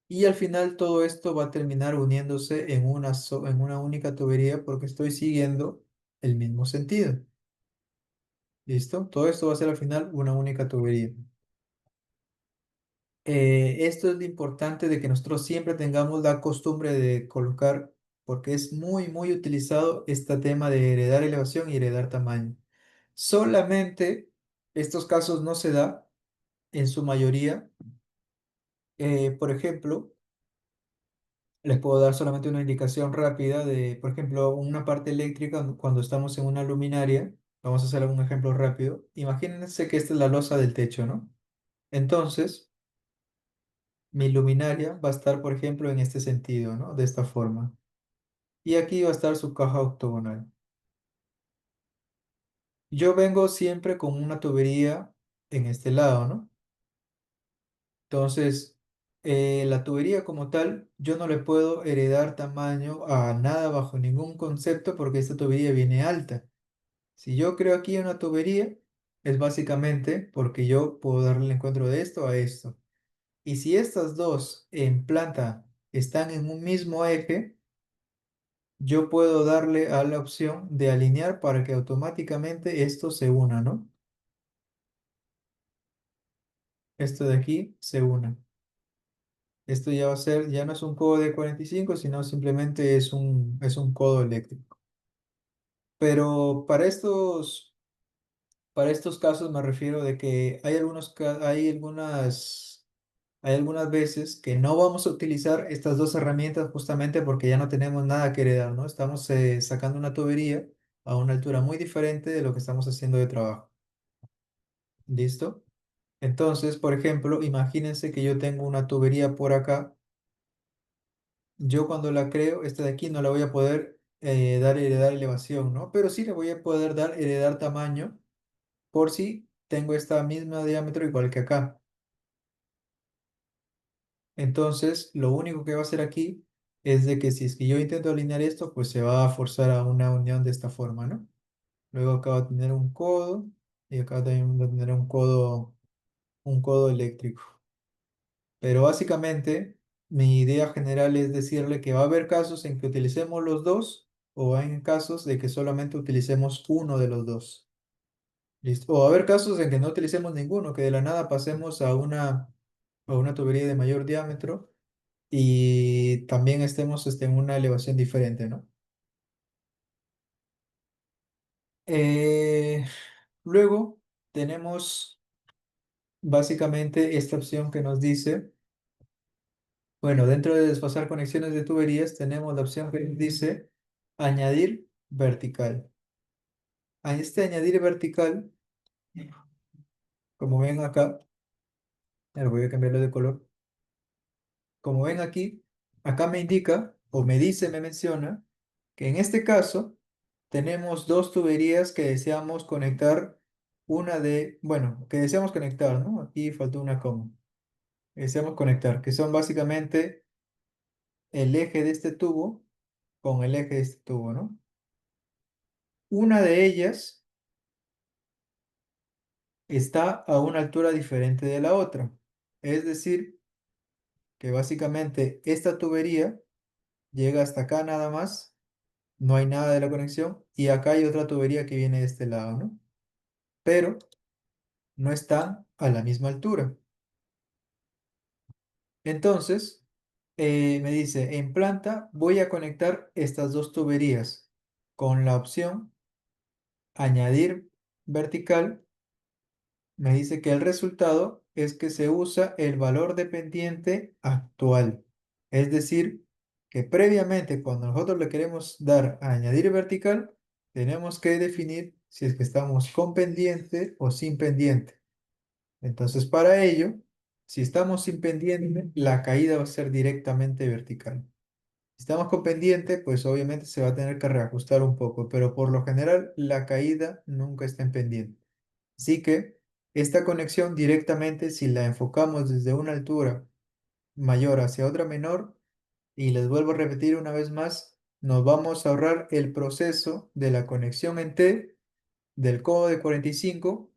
Y al final todo esto va a terminar uniéndose en en una única tubería porque estoy siguiendo el mismo sentido. ¿Listo? Todo esto va a ser al final una única tubería. Esto es lo importante de que nosotros siempre tengamos la costumbre de colocar, porque es muy utilizado este tema de heredar elevación y heredar tamaño. Solamente estos casos no se da en su mayoría. Por ejemplo, les puedo dar solamente una indicación rápida de, por ejemplo, una parte eléctrica cuando estamos en una luminaria. Vamos a hacer un ejemplo rápido. Imagínense que esta es la losa del techo, ¿no? Entonces, mi luminaria va a estar, por ejemplo, en este sentido, ¿no? De esta forma. Y aquí va a estar su caja octogonal. Yo vengo siempre con una tubería en este lado, ¿no? Entonces, la tubería como tal, yo no le puedo heredar tamaño a nada bajo ningún concepto porque esta tubería viene alta. Si yo creo aquí una tubería, es básicamente porque yo puedo darle el encuentro de esto a esto. Y si estas dos en planta están en un mismo eje, yo puedo darle a la opción de alinear para que automáticamente esto se una, ¿no? Esto de aquí se una. Esto ya va a ser, ya no es un codo de 45, sino simplemente es un codo eléctrico. Pero para estos casos me refiero de que hay hay algunas veces que no vamos a utilizar estas dos herramientas justamente porque ya no tenemos nada que heredar, ¿no? Estamos sacando una tubería a una altura muy diferente de lo que estamos haciendo de trabajo. ¿Listo? Entonces, por ejemplo, imagínense que yo tengo una tubería por acá. Yo cuando la creo, esta de aquí no la voy a poder dar heredar elevación, ¿no? Pero sí le voy a poder dar heredar tamaño por si tengo esta misma diámetro igual que acá. Entonces, lo único que va a hacer aquí es de que si es que yo intento alinear esto, pues se va a forzar a una unión de esta forma, ¿no? Luego acá va a tener un codo y acá también va a tener un codo eléctrico. Pero básicamente, mi idea general es decirle que va a haber casos en que utilicemos los dos o en casos de que solamente utilicemos uno de los dos. ¿Listo? O va a haber casos en que no utilicemos ninguno, que de la nada pasemos a una tubería de mayor diámetro y también estemos en una elevación diferente, ¿no? Eh, luego tenemos básicamente esta opción que nos dice, bueno, dentro de desfasar conexiones de tuberías tenemos la opción que dice añadir vertical. A este añadir vertical, como ven acá, voy a cambiarlo de color. Como ven aquí, acá me indica o me dice, me menciona que en este caso tenemos dos tuberías que deseamos conectar, bueno, que deseamos conectar, ¿no? Aquí faltó una coma. Deseamos conectar, que son básicamente el eje de este tubo con el eje de este tubo, ¿no? Una de ellas está a una altura diferente de la otra. Es decir, que básicamente esta tubería llega hasta acá nada más, no hay nada de la conexión, y acá hay otra tubería que viene de este lado, ¿no? Pero no están a la misma altura. Entonces, me dice, en planta voy a conectar estas dos tuberías con la opción añadir vertical. Me dice que el resultado es que se usa el valor de pendiente actual. Es decir, que previamente cuando nosotros le queremos dar a añadir vertical, tenemos que definir si es que estamos con pendiente o sin pendiente. Entonces, para ello, si estamos sin pendiente, la caída va a ser directamente vertical. Si estamos con pendiente, pues obviamente se va a tener que reajustar un poco, pero por lo general la caída nunca está en pendiente. Así que esta conexión directamente, si la enfocamos desde una altura mayor hacia otra menor, y les vuelvo a repetir una vez más, nos vamos a ahorrar el proceso de la conexión en T del codo de 45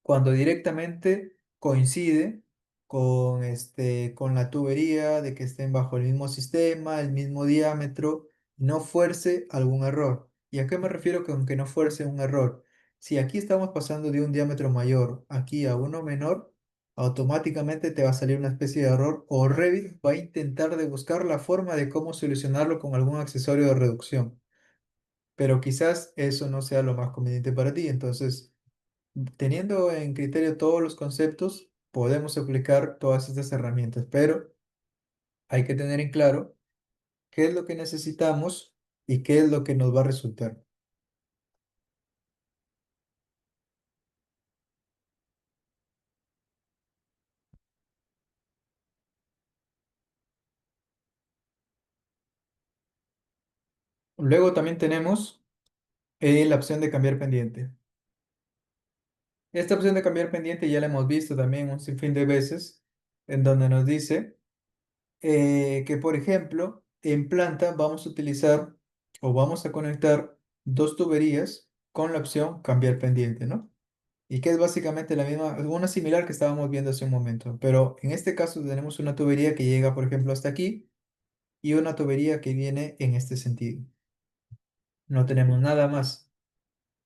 cuando directamente coincide con la tubería de que estén bajo el mismo sistema, el mismo diámetro, no fuerce algún error. ¿Y a qué me refiero con que no fuerce un error? Si aquí estamos pasando de un diámetro mayor aquí a uno menor, automáticamente te va a salir una especie de error o Revit va a intentar de buscar la forma de cómo solucionarlo con algún accesorio de reducción. Pero quizás eso no sea lo más conveniente para ti. Entonces, teniendo en criterio todos los conceptos, podemos aplicar todas estas herramientas, pero hay que tener en claro qué es lo que necesitamos y qué es lo que nos va a resultar. Luego también tenemos la opción de cambiar pendiente. Esta opción de cambiar pendiente ya la hemos visto también un sinfín de veces, en donde nos dice que, por ejemplo, en planta vamos a utilizar o vamos a conectar dos tuberías con la opción cambiar pendiente, ¿no? Y que es básicamente la misma, una similar que estábamos viendo hace un momento. Pero en este caso tenemos una tubería que llega, por ejemplo, hasta aquí y una tubería que viene en este sentido. No tenemos nada más.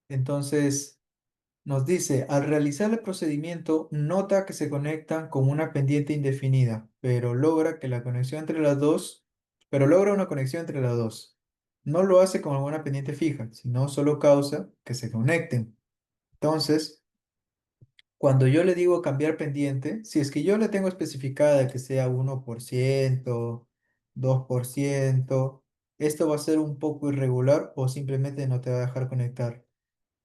Entonces nos dice, al realizar el procedimiento, nota que se conectan con una pendiente indefinida, pero logra una conexión entre las dos. No lo hace con alguna pendiente fija, sino solo causa que se conecten. Entonces, cuando yo le digo cambiar pendiente, si es que yo le tengo especificada que sea 1%, 2%, esto va a ser un poco irregular o simplemente no te va a dejar conectar.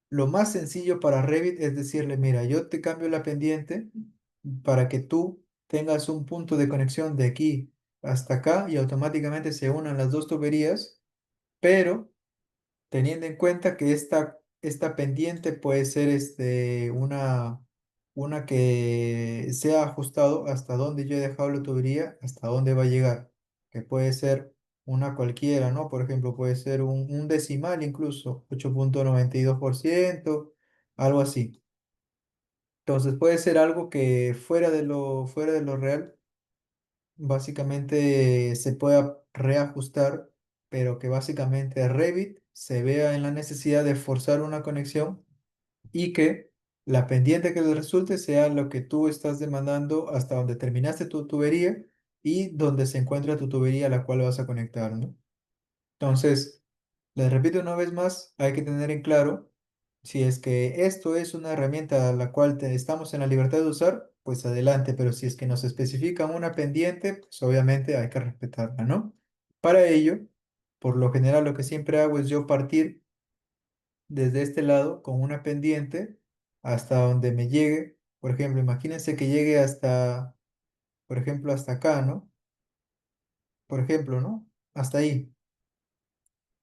Lo más sencillo para Revit es decirle, mira, yo te cambio la pendiente para que tú tengas un punto de conexión de aquí hasta acá y automáticamente se unan las dos tuberías, pero teniendo en cuenta que esta pendiente puede ser una que sea ajustado hasta donde yo he dejado la tubería, hasta dónde va a llegar, que puede ser una cualquiera, ¿no? Por ejemplo, puede ser un decimal incluso, 8,92%, algo así. Entonces puede ser algo que fuera de lo real básicamente se pueda reajustar, pero que básicamente Revit se vea en la necesidad de forzar una conexión y que la pendiente que le resulte sea lo que tú estás demandando hasta donde terminaste tu tubería y donde se encuentra tu tubería a la cual vas a conectar, ¿no? Entonces, les repito una vez más, hay que tener en claro si es que esto es una herramienta a la cual estamos en la libertad de usar, pues adelante, pero si es que nos especifican una pendiente, pues obviamente hay que respetarla, ¿no? Para ello, por lo general lo que siempre hago es yo partir desde este lado con una pendiente hasta donde me llegue. Por ejemplo, imagínense que llegue hasta, por ejemplo, hasta acá, ¿no? Por ejemplo, ¿no? Hasta ahí.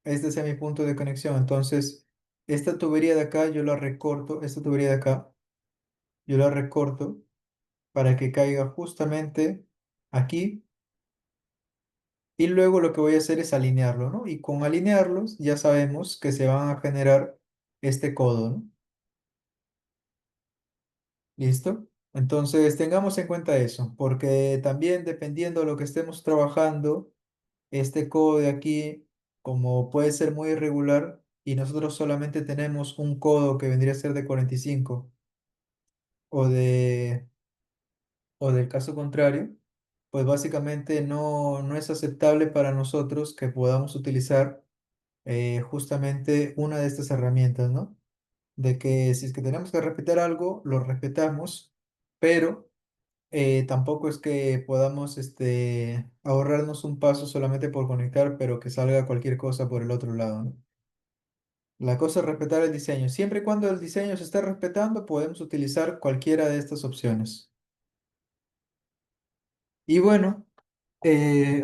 Este sea mi punto de conexión. Entonces, esta tubería de acá yo la recorto, esta tubería de acá yo la recorto para que caiga justamente aquí y luego lo que voy a hacer es alinearlo, ¿no? Y con alinearlos ya sabemos que se van a generar este codo, ¿no? ¿Listo? Entonces tengamos en cuenta eso, porque también dependiendo de lo que estemos trabajando, este codo de aquí, como puede ser muy irregular y nosotros solamente tenemos un codo que vendría a ser de 45 o de o del caso contrario, pues básicamente no es aceptable para nosotros que podamos utilizar justamente una de estas herramientas, ¿no? De que si es que tenemos que respetar algo, lo respetamos, pero tampoco es que podamos ahorrarnos un paso solamente por conectar, pero que salga cualquier cosa por el otro lado, ¿no? La cosa es respetar el diseño. Siempre y cuando el diseño se esté respetando, podemos utilizar cualquiera de estas opciones. Y bueno,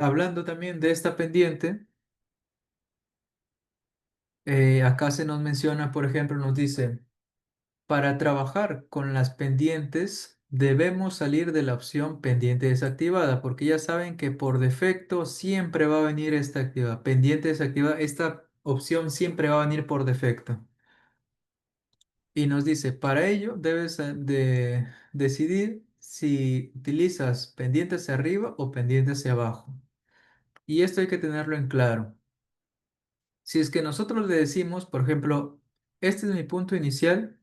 hablando también de esta pendiente, acá se nos menciona, por ejemplo, nos dice, Para trabajar con las pendientes, debemos salir de la opción pendiente desactivada, porque ya saben que por defecto siempre va a venir esta activa. Pendiente desactivada, esta opción siempre va a venir por defecto. Y nos dice, para ello debes de decidir si utilizas pendiente hacia arriba o pendiente hacia abajo. Y esto hay que tenerlo en claro. Si es que nosotros le decimos, por ejemplo, este es mi punto inicial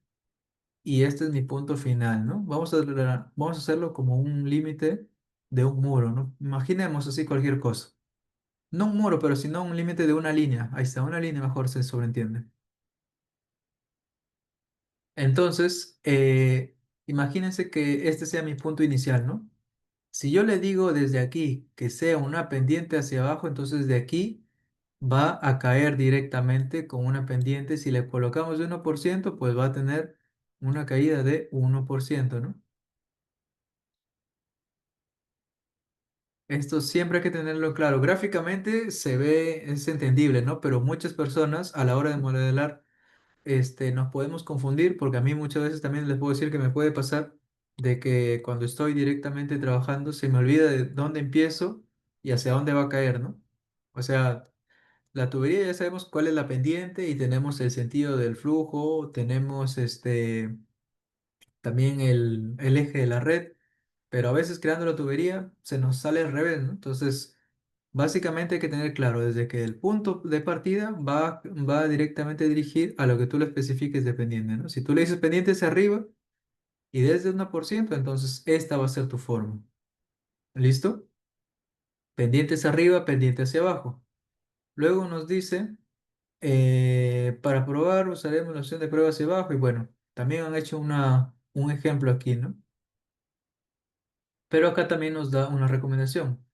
y este es mi punto final, ¿no? Vamos a hacerlo como un límite de un muro, ¿no? Imaginemos así cualquier cosa. No un muro, pero sino un límite de una línea. Ahí está, una línea mejor se sobreentiende. Entonces, imagínense que este sea mi punto inicial, ¿no? Si yo le digo desde aquí que sea una pendiente hacia abajo, entonces de aquí va a caer directamente con una pendiente. Si le colocamos de 1%, pues va a tener una caída de 1%, ¿no? Esto siempre hay que tenerlo claro. Gráficamente se ve, es entendible, ¿no? Pero muchas personas a la hora de modelar, nos podemos confundir porque a mí muchas veces también les puedo decir que me puede pasar de que cuando estoy directamente trabajando se me olvida de dónde empiezo y hacia dónde va a caer, ¿no? O sea, la tubería ya sabemos cuál es la pendiente y tenemos el sentido del flujo, tenemos también el eje de la red, pero a veces creando la tubería se nos sale al revés, ¿no? Entonces, básicamente hay que tener claro desde que el punto de partida va directamente a dirigir a lo que tú le especifiques de pendiente, ¿no? Si tú le dices pendiente hacia arriba y desde 1%, entonces esta va a ser tu forma. ¿Listo? Pendiente hacia arriba, pendiente hacia abajo. Luego nos dice, para probar usaremos la opción de prueba hacia abajo y bueno, también han hecho un ejemplo aquí, ¿no? Pero acá también nos da una recomendación.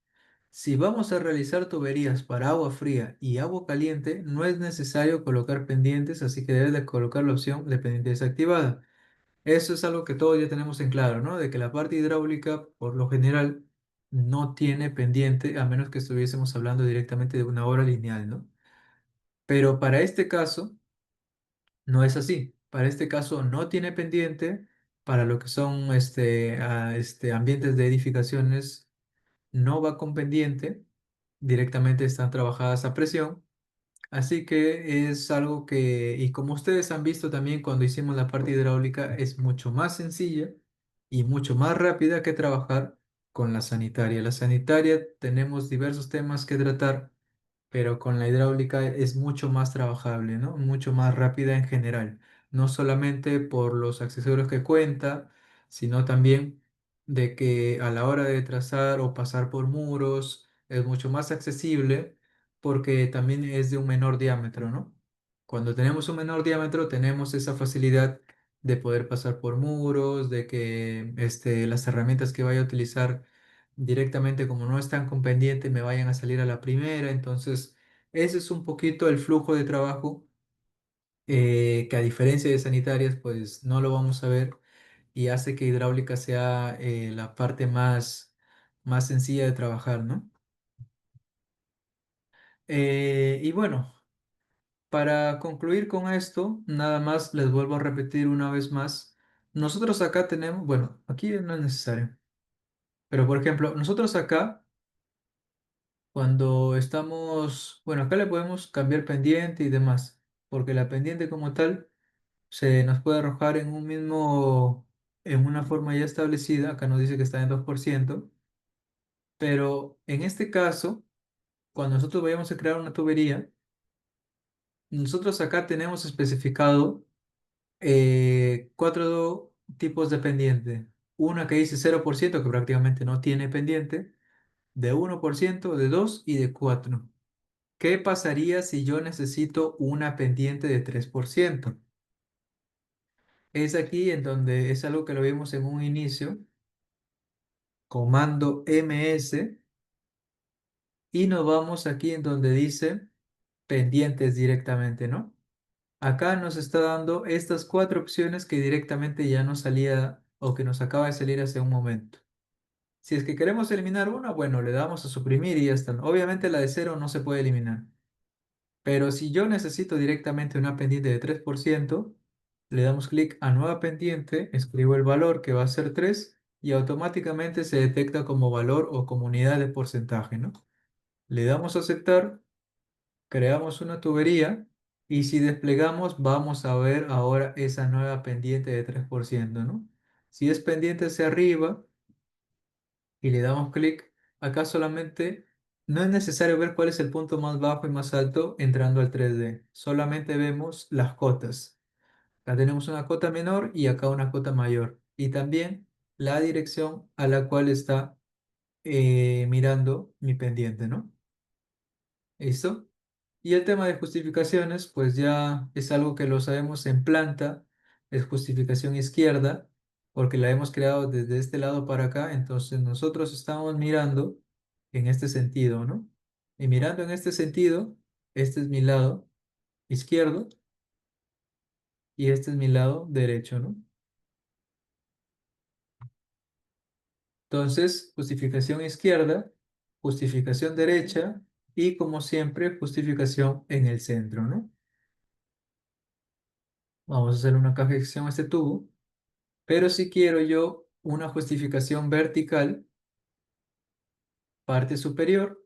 Si vamos a realizar tuberías para agua fría y agua caliente, no es necesario colocar pendientes, así que debes de colocar la opción de pendiente desactivada. Eso es algo que todos ya tenemos en claro, ¿no? De que la parte hidráulica, por lo general, no tiene pendiente, a menos que estuviésemos hablando directamente de una hora lineal, ¿no? Pero para este caso, no es así. Para este caso, no tiene pendiente. Para lo que son ambientes de edificaciones, no va con pendiente, directamente están trabajadas a presión, así que es algo que, y como ustedes han visto también cuando hicimos la parte hidráulica, es mucho más sencilla y mucho más rápida que trabajar con la sanitaria. La sanitaria tenemos diversos temas que tratar, pero con la hidráulica es mucho más trabajable, ¿no? Mucho más rápida en general, no solamente por los accesorios que cuenta, sino también de que a la hora de trazar o pasar por muros es mucho más accesible porque también es de un menor diámetro, ¿no? Cuando tenemos un menor diámetro tenemos esa facilidad de poder pasar por muros, de que las herramientas que vaya a utilizar directamente como no están con pendiente me vayan a salir a la primera. Entonces, ese es un poquito el flujo de trabajo que a diferencia de sanitarias, pues no lo vamos a ver y hace que hidráulica sea la parte más sencilla de trabajar, ¿no? Y bueno, para concluir con esto, nada más les vuelvo a repetir una vez más. Nosotros acá tenemos, bueno, aquí no es necesario, pero por ejemplo, nosotros acá cuando estamos, bueno, acá le podemos cambiar pendiente y demás, porque la pendiente como tal se nos puede arrojar en un mismo, en una forma ya establecida, acá nos dice que está en 2%, pero en este caso, cuando nosotros vayamos a crear una tubería, nosotros acá tenemos especificado cuatro tipos de pendiente. Una que dice 0% que prácticamente no tiene pendiente, de 1%, de 2 y de 4. ¿Qué pasaría si yo necesito una pendiente de 3%? Es aquí en donde es algo que lo vimos en un inicio, comando ms, y nos vamos aquí en donde dice pendientes directamente, ¿no? Acá nos está dando estas cuatro opciones que directamente ya nos salía o que nos acaba de salir hace un momento. Si es que queremos eliminar una, bueno, le damos a suprimir y ya está. Obviamente la de cero no se puede eliminar. Pero si yo necesito directamente una pendiente de 3%, Le damos clic a nueva pendiente, escribo el valor que va a ser 3 y automáticamente se detecta como valor o como unidad de porcentaje, ¿no? Le damos a aceptar, creamos una tubería y si desplegamos vamos a ver ahora esa nueva pendiente de 3%, ¿no? Si es pendiente hacia arriba y le damos clic, acá solamente no es necesario ver cuál es el punto más bajo y más alto entrando al 3D, solamente vemos las cotas. Acá tenemos una cota menor y acá una cota mayor. Y también la dirección a la cual está mirando mi pendiente, ¿no? ¿Listo? Y el tema de justificaciones, pues ya es algo que lo sabemos en planta, es justificación izquierda, porque la hemos creado desde este lado para acá, entonces nosotros estamos mirando en este sentido, ¿no? Y mirando en este sentido, este es mi lado izquierdo y este es mi lado derecho, ¿no? Entonces, justificación izquierda, justificación derecha y como siempre, justificación en el centro, ¿no? Vamos a hacer una cajeción a este tubo, pero si quiero yo una justificación vertical, parte superior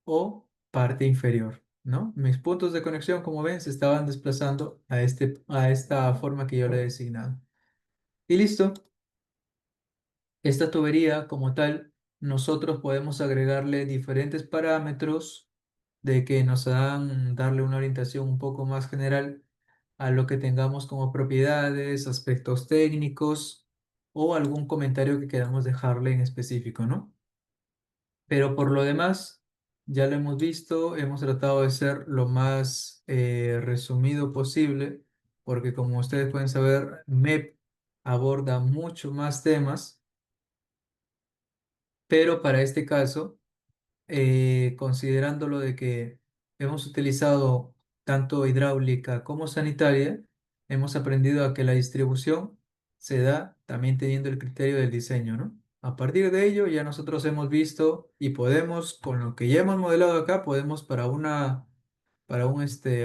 o parte inferior, ¿no? Mis puntos de conexión, como ven, se estaban desplazando a esta forma que yo le he designado. Y listo. Esta tubería como tal, nosotros podemos agregarle diferentes parámetros de que nos dan darle una orientación un poco más general a lo que tengamos como propiedades, aspectos técnicos o algún comentario que queramos dejarle en específico, ¿no? Pero por lo demás, ya lo hemos visto, hemos tratado de ser lo más resumido posible, porque como ustedes pueden saber, MEP aborda mucho más temas, pero para este caso considerándolo de que hemos utilizado tanto hidráulica como sanitaria, hemos aprendido a que la distribución se da también teniendo el criterio del diseño, ¿no? A partir de ello, ya nosotros hemos visto y podemos, con lo que ya hemos modelado acá, podemos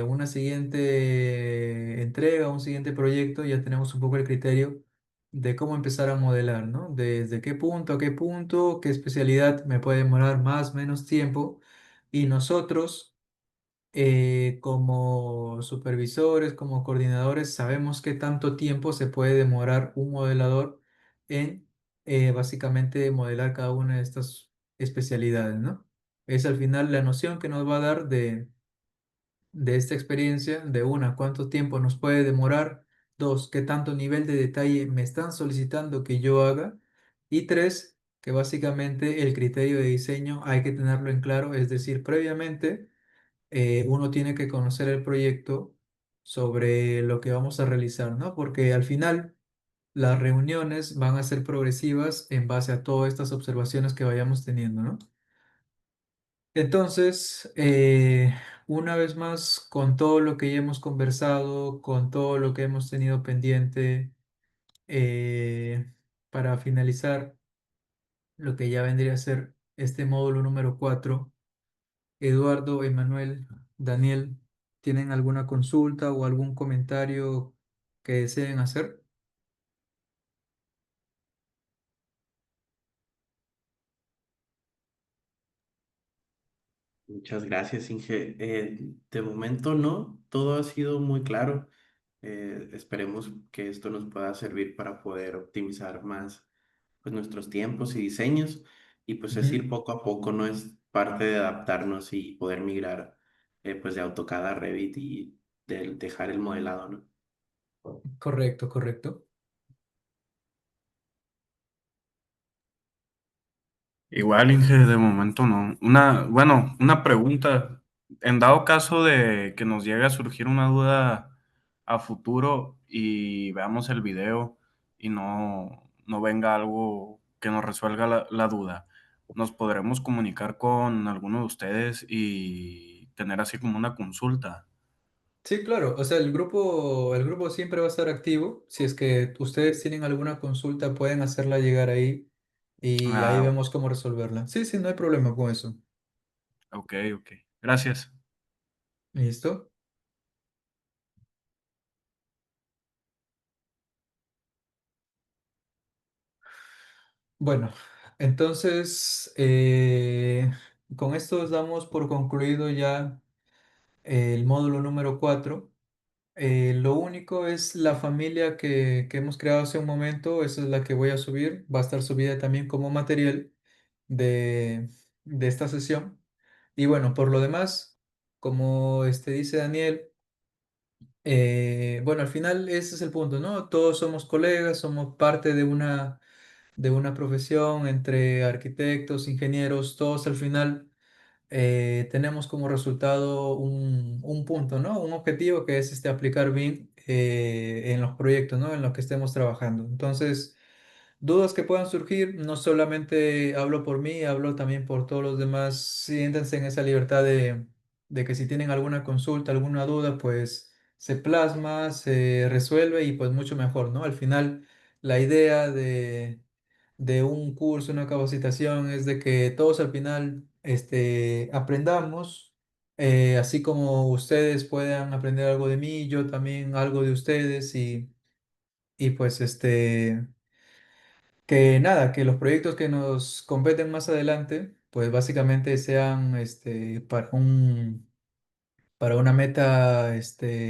una siguiente entrega, un siguiente proyecto, ya tenemos un poco el criterio de cómo empezar a modelar, ¿no? Desde qué punto a qué punto, qué especialidad me puede demorar más, menos tiempo. Y nosotros, como supervisores, como coordinadores, sabemos qué tanto tiempo se puede demorar un modelador en básicamente modelar cada una de estas especialidades, ¿no? Es al final la noción que nos va a dar de esta experiencia, de una, cuánto tiempo nos puede demorar, dos, qué tanto nivel de detalle me están solicitando que yo haga, y tres, que básicamente el criterio de diseño hay que tenerlo en claro, es decir, previamente uno tiene que conocer el proyecto sobre lo que vamos a realizar, ¿no? Porque al final las reuniones van a ser progresivas en base a todas estas observaciones que vayamos teniendo, ¿no? Entonces, una vez más, con todo lo que ya hemos conversado, con todo lo que hemos tenido pendiente, para finalizar lo que ya vendría a ser este módulo número 4, Eduardo, Emanuel, Daniel, ¿tienen alguna consulta o algún comentario que deseen hacer? Muchas gracias, Inge. De momento no, todo ha sido muy claro. Esperemos que esto nos pueda servir para poder optimizar más pues, nuestros tiempos y diseños. Y pues es Ujú. ir poco a poco, no es parte de adaptarnos y poder migrar pues de AutoCAD a Revit y dejar el modelado, ¿no? Correcto, correcto. Igual, Inge, de momento no. Bueno, una pregunta. En dado caso de que nos llegue a surgir una duda a futuro y veamos el video y no venga algo que nos resuelva la duda, ¿nos podremos comunicar con alguno de ustedes y tener así como una consulta? Sí, claro. O sea, el grupo siempre va a estar activo. Si es que ustedes tienen alguna consulta, pueden hacerla llegar ahí y ahí Ah, vemos cómo resolverla. Sí, sí, no hay problema con eso. ok, ok. Gracias. ¿Listo? Bueno, entonces con esto damos por concluido ya el módulo número 4. Lo único es la familia que hemos creado hace un momento, esa es la que voy a subir, va a estar subida también como material de, de esta sesión. Y bueno, por lo demás, como dice Daniel, bueno, al final ese es el punto, ¿no? Todos somos colegas, somos parte de una profesión entre arquitectos, ingenieros, todos al final tenemos como resultado un punto, ¿no? Un objetivo que es aplicar BIM en los proyectos, ¿no? En los que estemos trabajando. Entonces, dudas que puedan surgir, no solamente hablo por mí, hablo también por todos los demás. Siéntense en esa libertad de que si tienen alguna consulta, alguna duda, pues se plasma, se resuelve y pues mucho mejor, ¿no? Al final, la idea de un curso, una capacitación, es de que todos al final aprendamos, así como ustedes puedan aprender algo de mí, yo también algo de ustedes y pues que nada, que los proyectos que nos competen más adelante, pues básicamente sean para una meta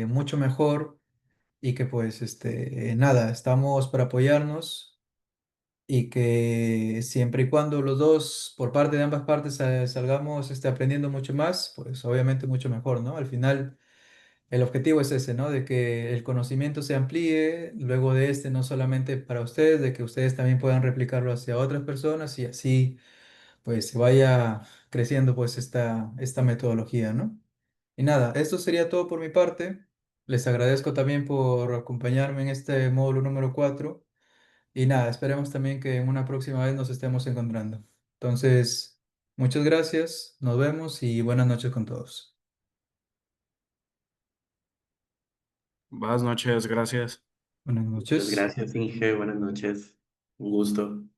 mucho mejor y que pues nada, estamos para apoyarnos y que siempre y cuando los dos, por parte de ambas partes, salgamos aprendiendo mucho más, pues obviamente mucho mejor, ¿no? Al final, el objetivo es ese, ¿no? De que el conocimiento se amplíe, luego de no solamente para ustedes, de que ustedes también puedan replicarlo hacia otras personas y así, pues, se vaya creciendo, pues, esta metodología, ¿no? Y nada, esto sería todo por mi parte. Les agradezco también por acompañarme en este módulo número 4. Y nada, esperemos también que en una próxima vez nos estemos encontrando. Entonces, muchas gracias, nos vemos y buenas noches con todos. Buenas noches, gracias. Buenas Muchas noches. gracias, Inge. Buenas noches. Un gusto.